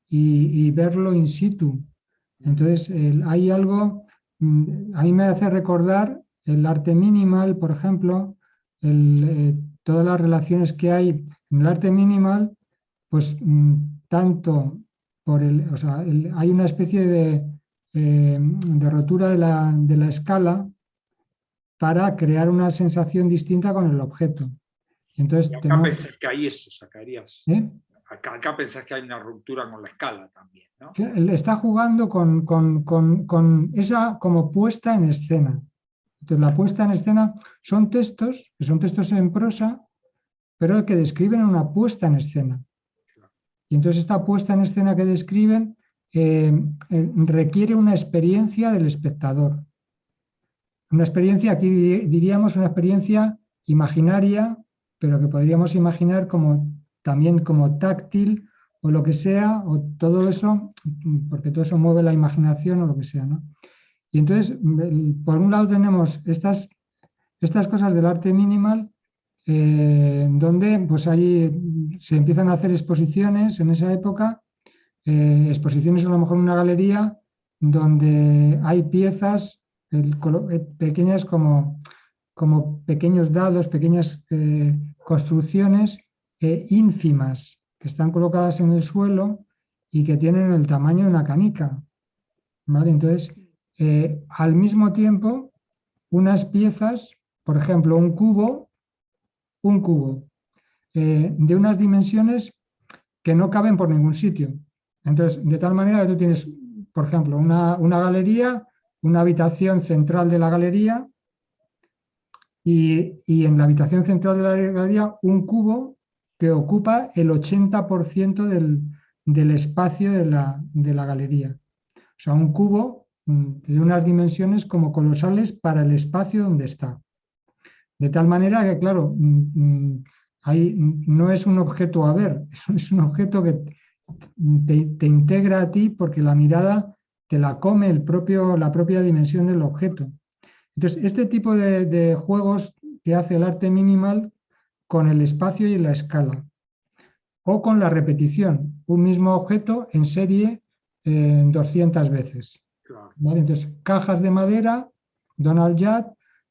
y verlo in situ. Entonces, hay algo, a mí me hace recordar el arte minimal, por ejemplo, todas las relaciones que hay en el arte minimal, pues tanto o sea, hay una especie de rotura de la escala para crear una sensación distinta con el objeto. Entonces, y acá tenemos, pensás que hay eso, Zacarías. ¿eh? Acá pensás que hay una ruptura con la escala también, ¿no? Que él está jugando con esa como puesta en escena. Entonces, la puesta en escena son textos, que son textos en prosa, pero que describen una puesta en escena. Y entonces esta puesta en escena que describen requiere una experiencia del espectador. Una experiencia, aquí diríamos una experiencia imaginaria, pero que podríamos imaginar también como táctil o lo que sea, o todo eso, porque todo eso mueve la imaginación o lo que sea, ¿no? Y entonces, por un lado tenemos estas cosas del arte minimal, donde pues ahí se empiezan a hacer exposiciones en esa época, exposiciones a lo mejor en una galería, donde hay piezas pequeñas como pequeños dados, pequeñas construcciones ínfimas que están colocadas en el suelo y que tienen el tamaño de una canica, ¿vale? Entonces, al mismo tiempo, unas piezas, por ejemplo, un cubo de unas dimensiones que no caben por ningún sitio. Entonces, de tal manera que tú tienes, por ejemplo, una galería, una habitación central de la galería, y en la habitación central de la galería un cubo que ocupa el 80% del espacio de la galería. O sea, un cubo de unas dimensiones como colosales para el espacio donde está. De tal manera que, claro, ahí no es un objeto a ver, es un objeto que te integra a ti porque la mirada te la come la propia dimensión del objeto. Entonces, este tipo de juegos que hace el arte minimal con el espacio y la escala, o con la repetición, un mismo objeto en serie 200 veces. Claro. ¿Vale? Entonces, cajas de madera, Donald Judd,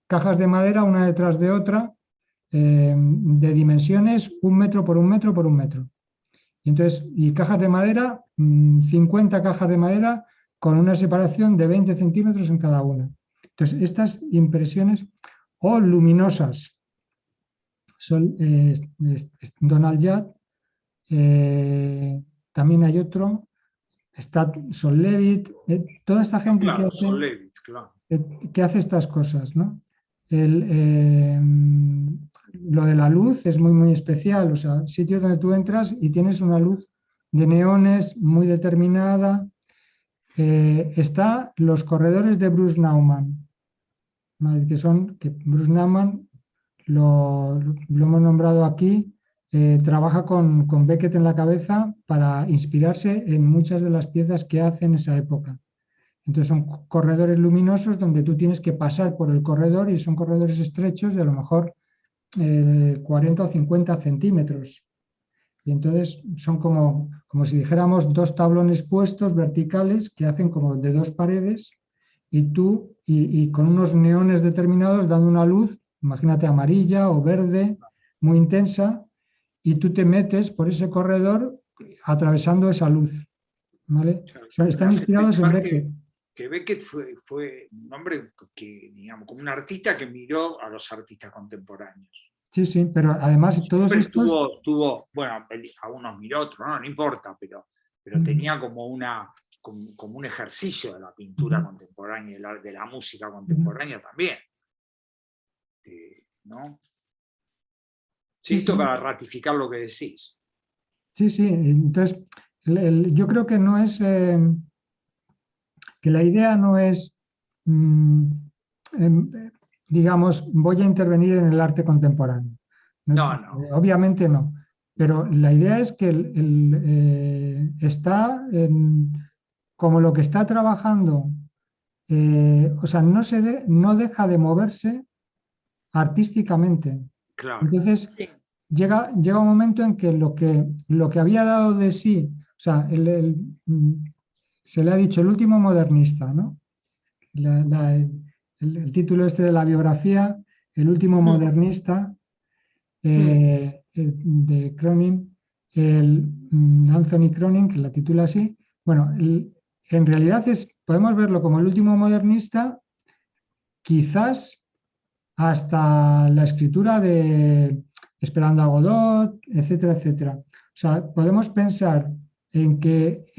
cajas de madera una detrás de otra, de dimensiones 1 metro por 1 metro por 1 metro. Y cajas de madera, 50 cajas de madera con una separación de 20 centímetros en cada una. Entonces, estas impresiones, o luminosas, son Donald Judd, también hay otro, está Sol Levitt, toda esta gente claro, Sol Levitt, claro, que hace estas cosas, ¿no? Lo de la luz es muy, muy especial, o sea, sitios donde tú entras y tienes una luz de neones muy determinada. Está los corredores de Bruce Nauman, ¿vale? Que Bruce Nauman lo hemos nombrado aquí, trabaja con Beckett en la cabeza para inspirarse en muchas de las piezas que hace en esa época. Entonces son corredores luminosos donde tú tienes que pasar por el corredor y son corredores estrechos de a lo mejor 40 o 50 centímetros. Y entonces son como si dijéramos 2 tablones puestos verticales que hacen como de 2 paredes y con unos neones determinados dando una luz, imagínate amarilla o verde, muy intensa, y tú te metes por ese corredor atravesando esa luz, ¿vale? O sea, están inspirados en Beckett. Que Beckett fue un hombre que, digamos, como un artista que miró a los artistas contemporáneos. Sí, sí, pero además todos estos... Bueno, a unos miró, otros no importa, pero tenía como un ejercicio de la pintura contemporánea, de la música contemporánea también. ¿No? Sí, esto para ratificar lo que decís. Sí, sí, entonces yo creo que no es... que la idea no es, digamos, voy a intervenir en el arte contemporáneo. No. Obviamente no, pero la idea es que está como lo que está trabajando, o sea, no deja de moverse artísticamente. Claro. Entonces, llega un momento en que lo que había dado de sí, o sea, se le ha dicho el último modernista, ¿no? El título este de la biografía, el último modernista, de Cronin, Anthony Cronin, que la titula así. Bueno, en realidad podemos verlo como el último modernista, quizás hasta la escritura de Esperando a Godot, etcétera, etcétera. O sea, podemos pensar en que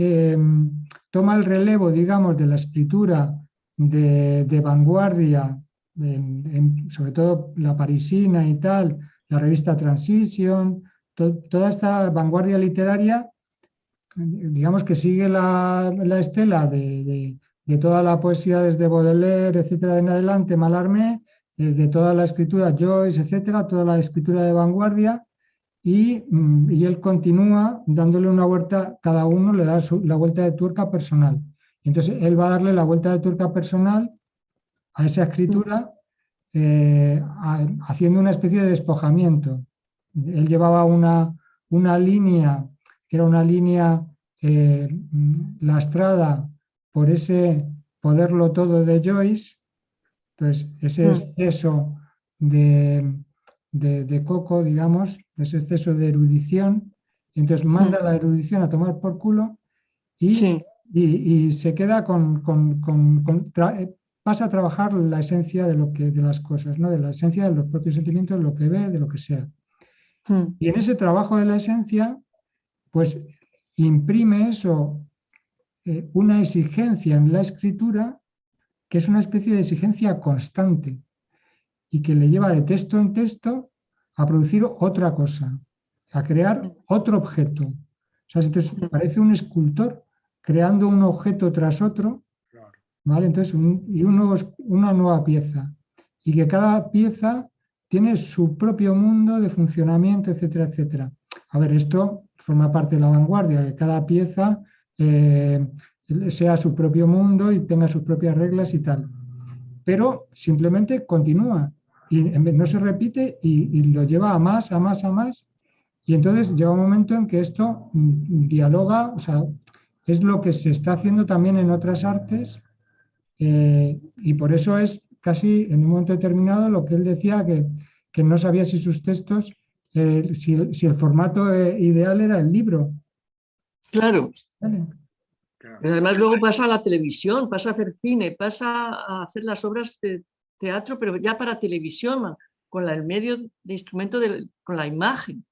toma el relevo, digamos, de la escritura de vanguardia, sobre todo la parisina y tal, la revista Transition, toda esta vanguardia literaria, digamos que sigue la estela de toda la poesía desde Baudelaire, etcétera, en adelante, Mallarmé, de toda la escritura Joyce, etcétera, toda la escritura de vanguardia, y él continúa dándole una vuelta, cada uno le da la vuelta de tuerca personal. Entonces él va a darle la vuelta de tuerca personal a esa escritura, haciendo una especie de despojamiento. Él llevaba una línea, que era una línea lastrada por ese poderlo todo de Joyce. Entonces, ese exceso de coco, digamos, ese exceso de erudición, y entonces manda la erudición a tomar por culo y, y se queda pasa a trabajar la esencia de las cosas, ¿no? De la esencia de los propios sentimientos, de lo que ve, de lo que sea. Y en ese trabajo de la esencia, pues imprime eso, una exigencia en la escritura, que es una especie de exigencia constante y que le lleva de texto en texto a producir otra cosa, a crear otro objeto. O sea, entonces parece un escultor creando un objeto tras otro, ¿vale? Entonces, una nueva pieza. Y que cada pieza tiene su propio mundo de funcionamiento, etcétera, etcétera. A ver, esto forma parte de la vanguardia, que cada pieza sea su propio mundo y tenga sus propias reglas y tal. Pero simplemente continúa y no se repite y lo lleva a más, a más, a más. Y entonces llega un momento en que esto dialoga, o sea, es lo que se está haciendo también en otras artes, y por eso es casi en un momento determinado lo que él decía, que no sabía si sus textos, si el formato ideal era el libro. Claro. ¿Vale? Pero además luego pasa a la televisión, pasa a hacer cine, pasa a hacer las obras de teatro, pero ya para televisión, con el medio de instrumento, con la imagen,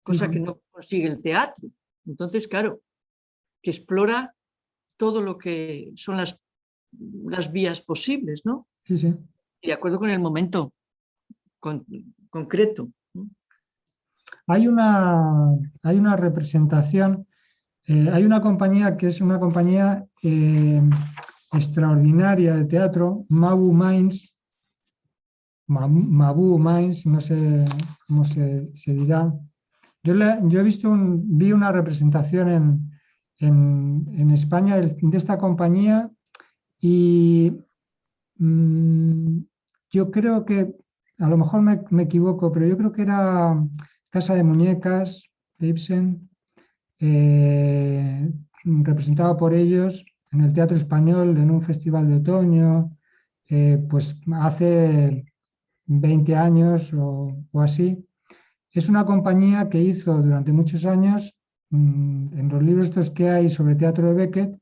cosa que no consigue el teatro. Entonces, claro, que explora todo lo que son las vías posibles, ¿no? Sí, sí. De acuerdo con el momento concreto. Hay una representación, hay una compañía que es una compañía extraordinaria de teatro, Mabou Mines, no sé cómo se dirá. Yo he visto vi una representación en España de esta compañía y yo creo que, a lo mejor me equivoco, pero yo creo que era Casa de Muñecas de Ibsen, representado por ellos en el Teatro Español en un festival de otoño, pues hace 20 años o así. Es una compañía que hizo durante muchos años, en los libros estos que hay sobre teatro de Beckett,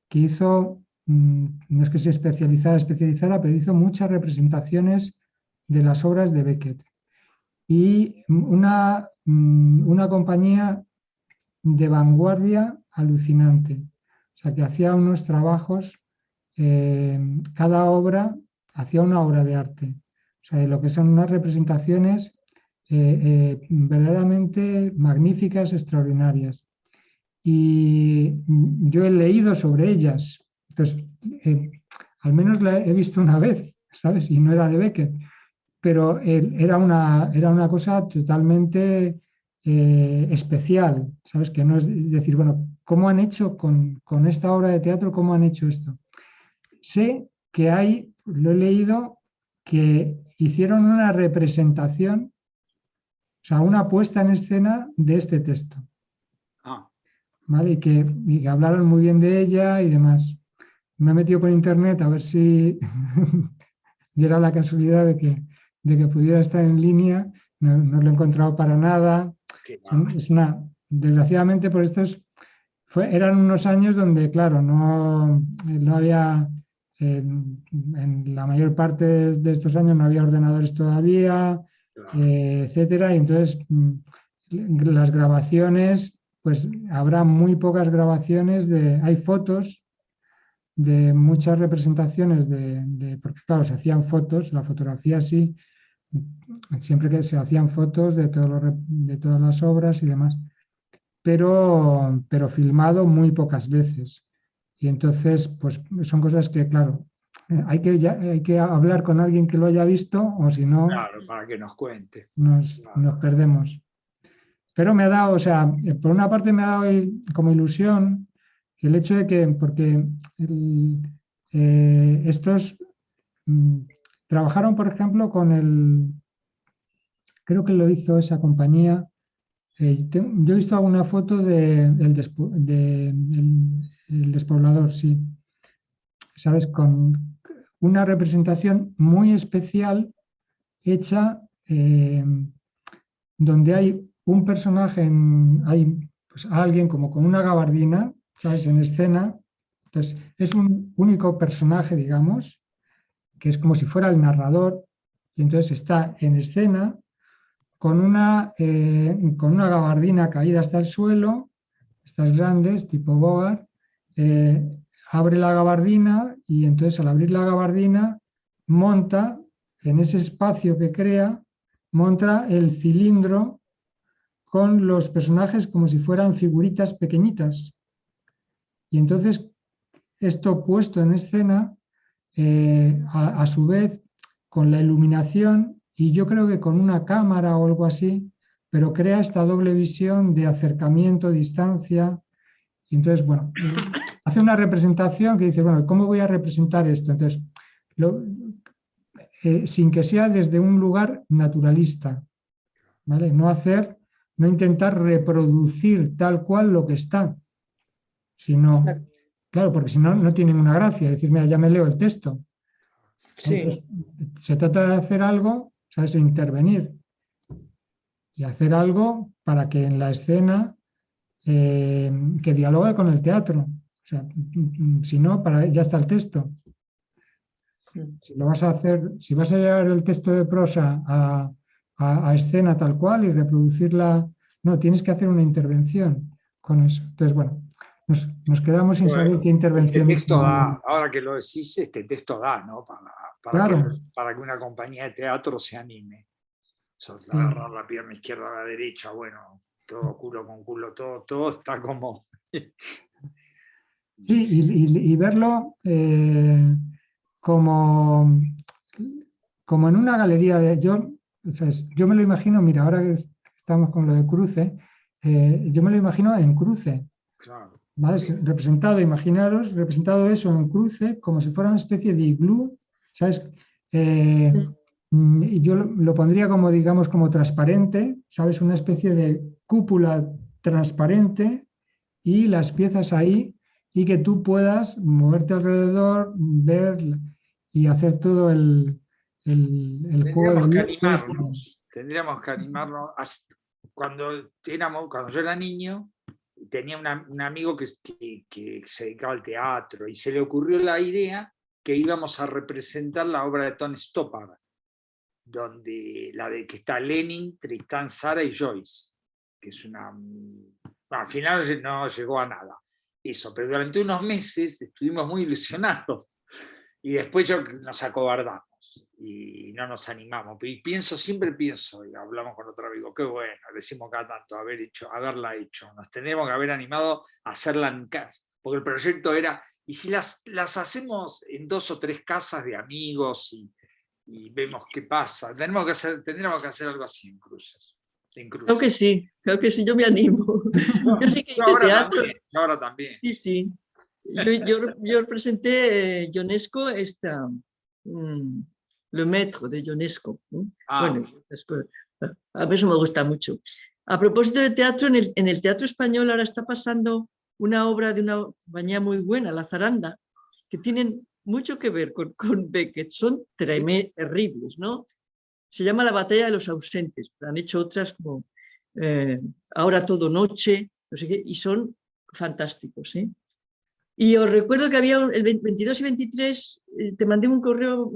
que hizo, no es que se especializara, pero hizo muchas representaciones de las obras de Beckett. Y una compañía de vanguardia alucinante. O sea, que hacía unos trabajos, cada obra hacía una obra de arte. O sea, de lo que son unas representaciones verdaderamente magníficas, extraordinarias. Y yo he leído sobre ellas. Entonces, al menos la he visto una vez, ¿sabes? Y no era de Beckett. Pero era una cosa totalmente especial, ¿sabes? Que no es decir, bueno, ¿cómo han hecho con esta obra de teatro, cómo han hecho esto? Sé que hay, lo he leído, que hicieron una representación, o sea, una puesta en escena de este texto. ¿Vale? Y que hablaron muy bien de ella y demás. Me he metido por internet a ver si diera la casualidad de que pudiera estar en línea. No lo he encontrado para nada. Desgraciadamente, por estos eran unos años donde, claro, no había, en la mayor parte de estos años no había ordenadores todavía, etcétera. Y entonces las grabaciones, pues habrá muy pocas grabaciones hay fotos de muchas representaciones porque claro, se hacían fotos, la fotografía sí, siempre que se hacían fotos de todas las obras y demás, pero filmado muy pocas veces. Y entonces, pues son cosas que, claro, hay que hablar con alguien que lo haya visto, o si no, claro, para que nos cuente. Nos perdemos. Pero me ha dado, o sea, por una parte me ha dado como ilusión el hecho de que, porque estos trabajaron, por ejemplo, creo que lo hizo esa compañía. Yo he visto alguna foto el Despoblador, sí. ¿Sabes? Con una representación muy especial hecha donde hay un personaje, hay pues, alguien como con una gabardina, ¿sabes? En escena. Entonces, es un único personaje, digamos, que es como si fuera el narrador, y entonces está en escena con una gabardina caída hasta el suelo, estas grandes, tipo Bogart, abre la gabardina y entonces al abrir la gabardina monta en ese espacio que crea, monta el cilindro con los personajes como si fueran figuritas pequeñitas. Y entonces esto puesto en escena, a su vez, con la iluminación, y yo creo que con una cámara o algo así, pero crea esta doble visión de acercamiento, distancia. Y entonces, bueno, hace una representación que dice, bueno, ¿cómo voy a representar esto? Entonces, sin que sea desde un lugar naturalista, ¿vale? No intentar reproducir tal cual lo que está, sino, claro, porque si no, no tiene ninguna gracia. Decir, mira, ya me leo el texto. Entonces, se trata de hacer algo, ¿sabes? Intervenir y hacer algo para que en la escena que dialogue con el teatro. O sea, si no, ya está el texto. Si lo vas a hacer, si vas a llevar el texto de prosa a escena tal cual y reproducirla, no, tienes que hacer una intervención con eso. Entonces, bueno, nos quedamos sin saber qué intervención. Este texto da, ahora que lo decís, este texto da, ¿no? Claro. Para que una compañía de teatro se anime. Agarrar la pierna izquierda a la derecha, bueno, todo culo con culo, todo está como... Sí, y verlo como en una galería yo me lo imagino, mira, ahora que estamos con lo de cruce, yo me lo imagino en cruce. Claro. ¿Vale? Representado, imaginaros, representado eso en cruce, como si fuera una especie de iglú, ¿sabes? Y yo lo pondría como, digamos, como transparente, ¿sabes? Una especie de cúpula transparente y las piezas ahí y que tú puedas moverte alrededor, ver y hacer todo el juego de luces. Tendríamos que animarnos. Cuando yo era niño, tenía un amigo que se dedicaba al teatro y se le ocurrió la idea que íbamos a representar la obra de Tom Stoppard, donde que está Lenin, Tristán, Sara y Joyce, que es al final no llegó a nada eso, pero durante unos meses estuvimos muy ilusionados y después nos acobardamos y no nos animamos. Y siempre pienso, y hablamos con otro amigo, qué bueno, decimos cada tanto haberla hecho, nos tendríamos que haber animado a hacerla en casa, porque el proyecto era, y si las hacemos en 2 o 3 casas de amigos y vemos qué pasa, tendríamos que hacer algo así en Cruces. Creo que sí, yo me animo. Yo sí que hice teatro. Ahora también. Sí, sí. Yo presenté Ionesco, Le Maître de Ionesco, ¿no? Bueno, a mí eso me gusta mucho. A propósito de teatro, en el Teatro Español ahora está pasando una obra de una compañía muy buena, La Zaranda, que tienen mucho que ver con Beckett, son terribles, ¿no? Se llama La Batalla de los Ausentes, han hecho otras como Ahora todo noche, no sé qué, y son fantásticos, ¿eh? Y os recuerdo que había el 22 y 23, te mandé un correo,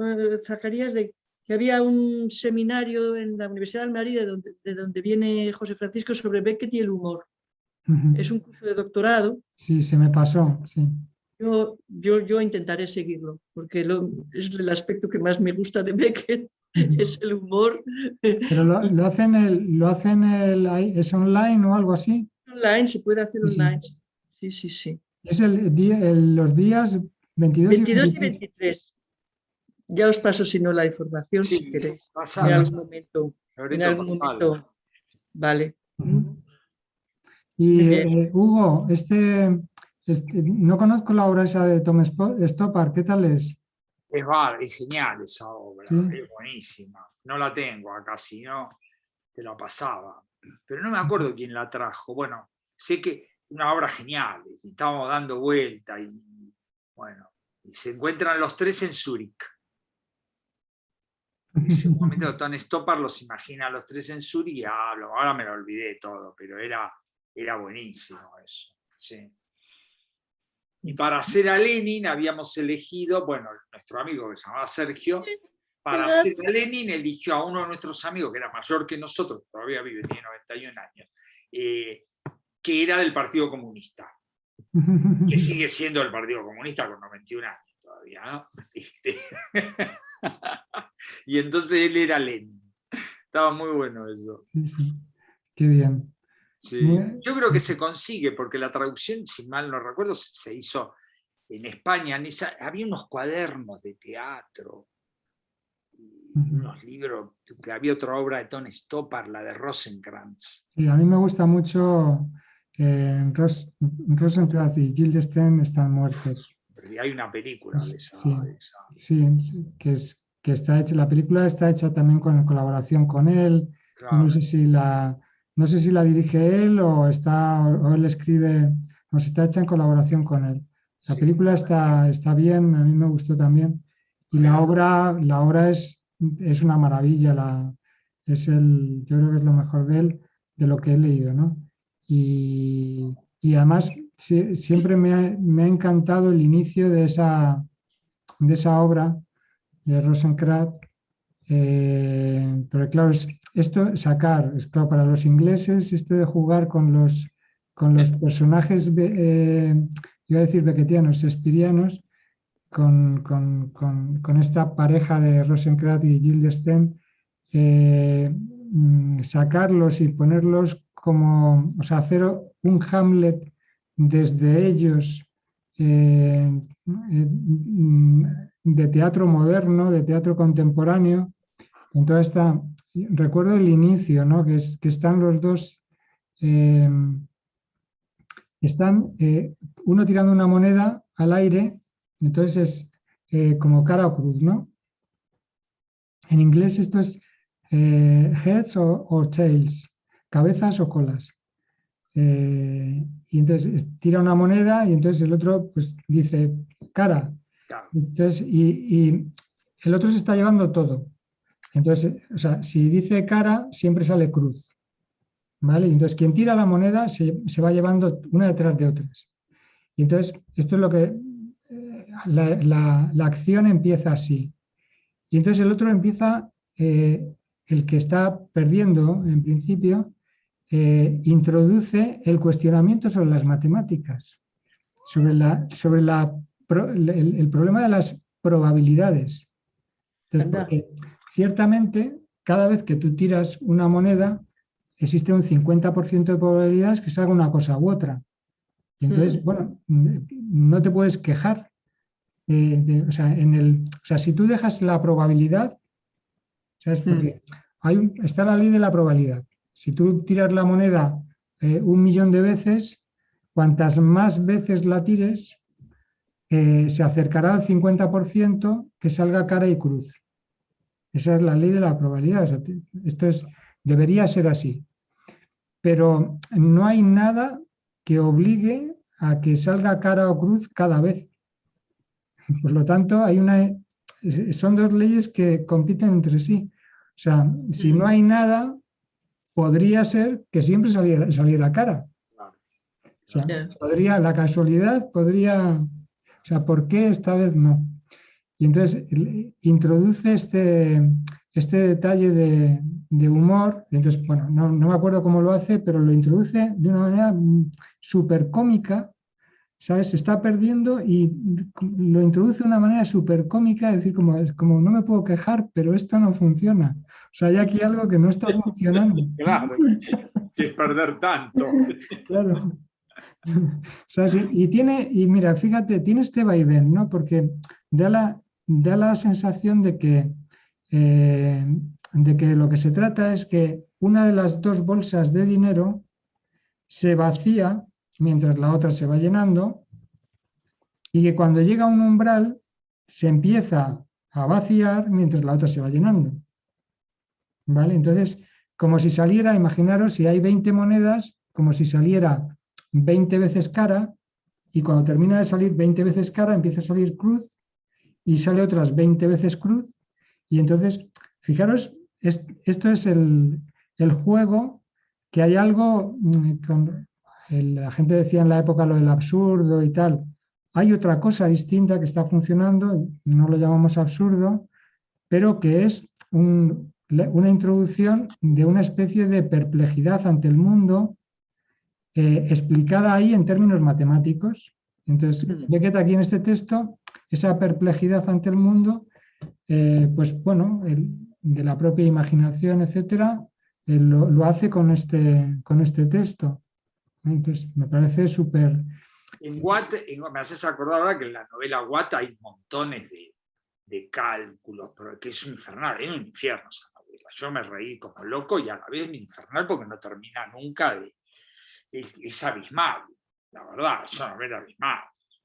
Zacarías, de que había un seminario en la Universidad de Almería, de donde viene José Francisco, sobre Beckett y el humor. Es un curso de doctorado. Sí, se me pasó, sí. Yo intentaré seguirlo, porque es el aspecto que más me gusta de Beckett, es el humor. ¿Pero lo hacen es online o algo así? Online, se puede hacer online. Sí. Es los días 22 y 23. Ya os paso, si no, la información, si queréis. En algún momento. Vale. Y Hugo, no conozco la obra esa de Tom Stoppard, ¿qué tal es? Es genial esa obra, Sí. es buenísima. No la tengo acá, si no, te la pasaba. Pero no me acuerdo quién la trajo. Bueno, sé que una obra genial, y estábamos dando vuelta y bueno, y se encuentran los tres en Zúrich. Y seguramente Tom Stoppard los imagina a los tres en Zúrich y ahora me lo olvidé todo, pero era buenísimo eso. Sí. Y para hacer a Lenin habíamos elegido, bueno, nuestro amigo que se llamaba Sergio, para hacer a Lenin eligió a uno de nuestros amigos que era mayor que nosotros, todavía vive, tiene 91 años, que era del Partido Comunista, que sigue siendo del Partido Comunista con 91 años todavía, ¿no? Y entonces él era Lenin. Estaba muy bueno eso. Sí, sí. Qué bien. Sí. Yo creo que se consigue, porque la traducción, si mal no recuerdo, se hizo en España. Había unos cuadernos de teatro, unos libros, que había otra obra de Tom Stoppard, la de Rosencrantz. Sí, a mí me gusta mucho Rosencrantz y Guildenstern están muertos. Porque hay una película de esa. Sí, que está hecha, la película está hecha también en colaboración con él. Claro. No sé si la dirige él o él escribe, o si está hecha en colaboración con él. La película está bien, a mí me gustó también. Y la obra es una maravilla. Yo creo que es lo mejor de él, de lo que he leído, ¿no? Y además siempre me ha encantado el inicio de esa obra de Rosencrantz. Pero claro, claro, para los ingleses, esto de jugar con los personajes, iba a decir beckettianos, shakespearianos, con esta pareja de Rosencrantz y Guildenstern, sacarlos y ponerlos como, o sea, hacer un Hamlet desde ellos, de teatro moderno, de teatro contemporáneo. En toda esta, recuerdo el inicio, ¿no? que están los dos, están uno tirando una moneda al aire, entonces es como cara o cruz, ¿no? En inglés esto es heads o tails, cabezas o colas. Y entonces tira una moneda y entonces el otro pues dice cara. Entonces, y el otro se está llevando todo. Entonces, o sea, si dice cara, siempre sale cruz. ¿Vale? Y entonces quien tira la moneda se va llevando una detrás de otras. Y entonces, esto es lo que la acción empieza así. Y entonces el otro empieza, el que está perdiendo en principio, introduce el cuestionamiento sobre las matemáticas, sobre el problema de las probabilidades. Entonces, porque ciertamente, cada vez que tú tiras una moneda, existe un 50% de probabilidades que salga una cosa u otra. Y entonces, bueno, no te puedes quejar. O sea, si tú dejas la probabilidad, ¿sabes? Porque está la ley de la probabilidad. Si tú tiras la moneda 1.000.000 de veces, cuantas más veces la tires, se acercará al 50% que salga cara y cruz. Esa es la ley de la probabilidad. O sea, debería ser así. Pero no hay nada que obligue a que salga cara o cruz cada vez. Por lo tanto, son dos leyes que compiten entre sí. O sea, si no hay nada, podría ser que siempre saliera cara. O sea, la casualidad podría... O sea, ¿por qué esta vez no? Y entonces introduce este detalle de humor. Entonces, bueno, no me acuerdo cómo lo hace, pero lo introduce de una manera súper cómica, ¿sabes? Se está perdiendo y lo introduce de una manera súper cómica, es decir, como no me puedo quejar, pero esto no funciona. O sea, hay aquí algo que no está funcionando. Claro, que es perder tanto. Claro. O sea, sí, y mira, fíjate, tiene este vaivén, ¿no? Porque da la sensación de que lo que se trata es que una de las dos bolsas de dinero se vacía mientras la otra se va llenando, y que cuando llega a un umbral se empieza a vaciar mientras la otra se va llenando. ¿Vale? Entonces, como si saliera, imaginaros si hay 20 monedas, como si saliera 20 veces cara, y cuando termina de salir 20 veces cara empieza a salir cruz y sale otras 20 veces cruz, y entonces, fijaros, esto es el juego, que hay algo, la gente decía en la época lo del absurdo y tal, hay otra cosa distinta que está funcionando, no lo llamamos absurdo, pero que es una introducción de una especie de perplejidad ante el mundo, explicada ahí en términos matemáticos. Entonces, Beckett aquí en este texto, esa perplejidad ante el mundo, pues bueno, de la propia imaginación, etcétera, lo hace con este texto. Entonces, me parece súper... En Watt, me haces acordar ahora que en la novela Watt hay montones de cálculos, pero que es un infernal, es un infierno esa novela. Yo me reí como loco y a la vez me infernal porque no termina nunca es abismal, la verdad, es una novela abismal,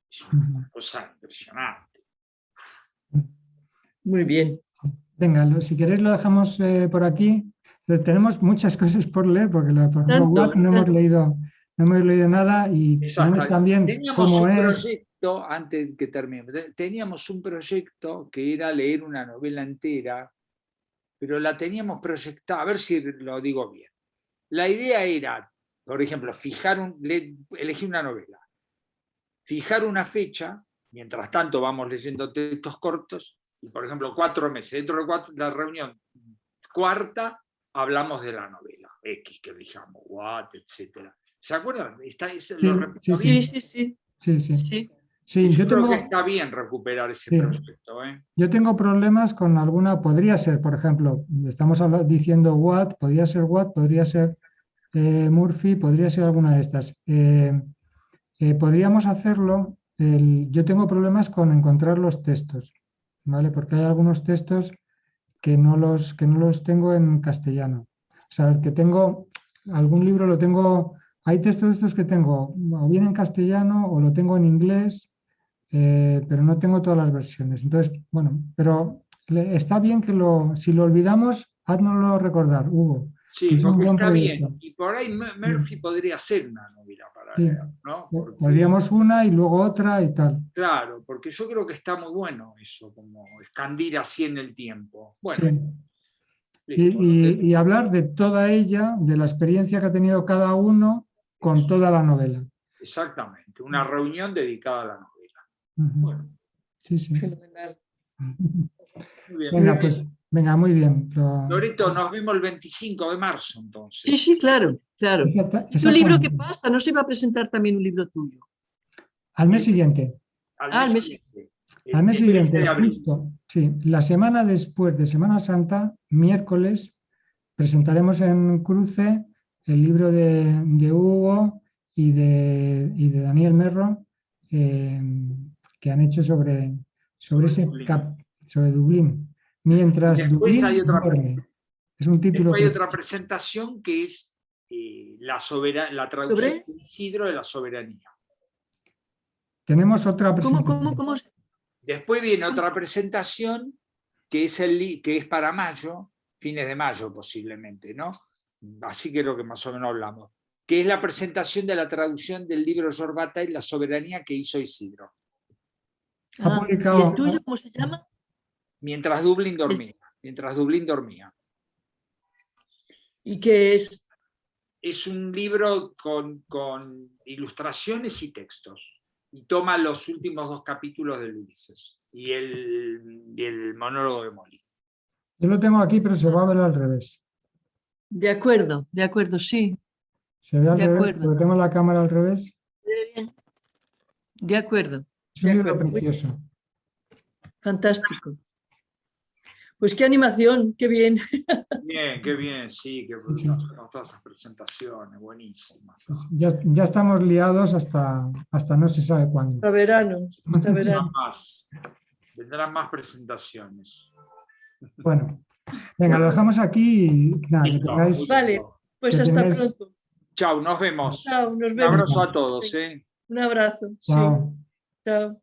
es una cosa impresionante. Muy bien. Venga, si queréis lo dejamos por aquí. Entonces, tenemos muchas cosas por leer, porque por ejemplo, Watt no hemos leído nada, y tenemos también teníamos cómo un es... proyecto, antes que termine, teníamos un proyecto que era leer una novela entera, pero la teníamos proyectada, a ver si lo digo bien. La idea era, por ejemplo, elegir una novela, fijar una fecha, mientras tanto vamos leyendo textos cortos, y por ejemplo 4 meses, dentro de la reunión cuarta hablamos de la novela X que elijamos, Watt, etc. ¿Se acuerdan? Sí, yo creo que está bien recuperar ese proyecto. Yo tengo problemas con alguna, podría ser, por ejemplo, estamos diciendo Watt, podría ser Murphy, podría ser alguna de estas. Podríamos hacerlo, yo tengo problemas con encontrar los textos, ¿vale? Porque hay algunos textos que no los tengo en castellano. O sea, que tengo, algún libro lo tengo, hay textos estos que tengo o bien en castellano o lo tengo en inglés, pero no tengo todas las versiones. Entonces, bueno, pero está bien que si lo olvidamos, haznoslo recordar, Hugo. Sí, porque está bien. Y por ahí Murphy podría ser una novela para leer, ¿no? Podríamos una y luego otra y tal. Claro, porque yo creo que está muy bueno eso, como expandir así en el tiempo. Bueno. Y hablar de toda ella, de la experiencia que ha tenido cada uno con toda la novela. Exactamente, una reunión dedicada a la novela. Bueno. Sí. Fenomenal. Muy bien. Venga, pues, venga, muy bien. Loreto, nos vemos el 25 de marzo, entonces. Sí, claro. ¿Y tu libro qué pasa? ¿No se va a presentar también un libro tuyo? Al mes siguiente. Al mes siguiente. Al mes siguiente, justo, sí, la semana después de Semana Santa, miércoles, presentaremos en Cruce el libro de Hugo y de Daniel Merro, que han hecho sobre Dublín. Mientras Dublín duerme. Es un título. Después hay otra presentación que es la traducción de Isidro de la soberanía. Tenemos otra presentación. ¿Cómo? Después viene otra presentación que es para mayo, fines de mayo posiblemente, ¿no? Así creo que más o menos hablamos. Que es la presentación de la traducción del libro Yorbata y la soberanía que hizo Isidro. ¿Y el tuyo cómo se llama? Mientras Dublín dormía. ¿Y qué es? Es un libro con ilustraciones y textos. Y toma los últimos 2 capítulos del Ulises y el monólogo de Molly. Yo lo tengo aquí, pero se va a ver al revés. De acuerdo, sí. Se ve al revés, pero tengo la cámara al revés. De acuerdo. Es un libro precioso. Fantástico. Pues qué animación, qué bien. Bien, qué bien, sí, que hacemos todas esas presentaciones, buenísimas. Ya estamos liados hasta no se sabe cuándo. Hasta verano. Vendrán más presentaciones. Bueno, venga, lo dejamos aquí y nada, que tengáis... Vale, pues hasta pronto. Chao, nos vemos. Chao, nos vemos. Un abrazo a todos. Un abrazo. Chao. Sí. Chao.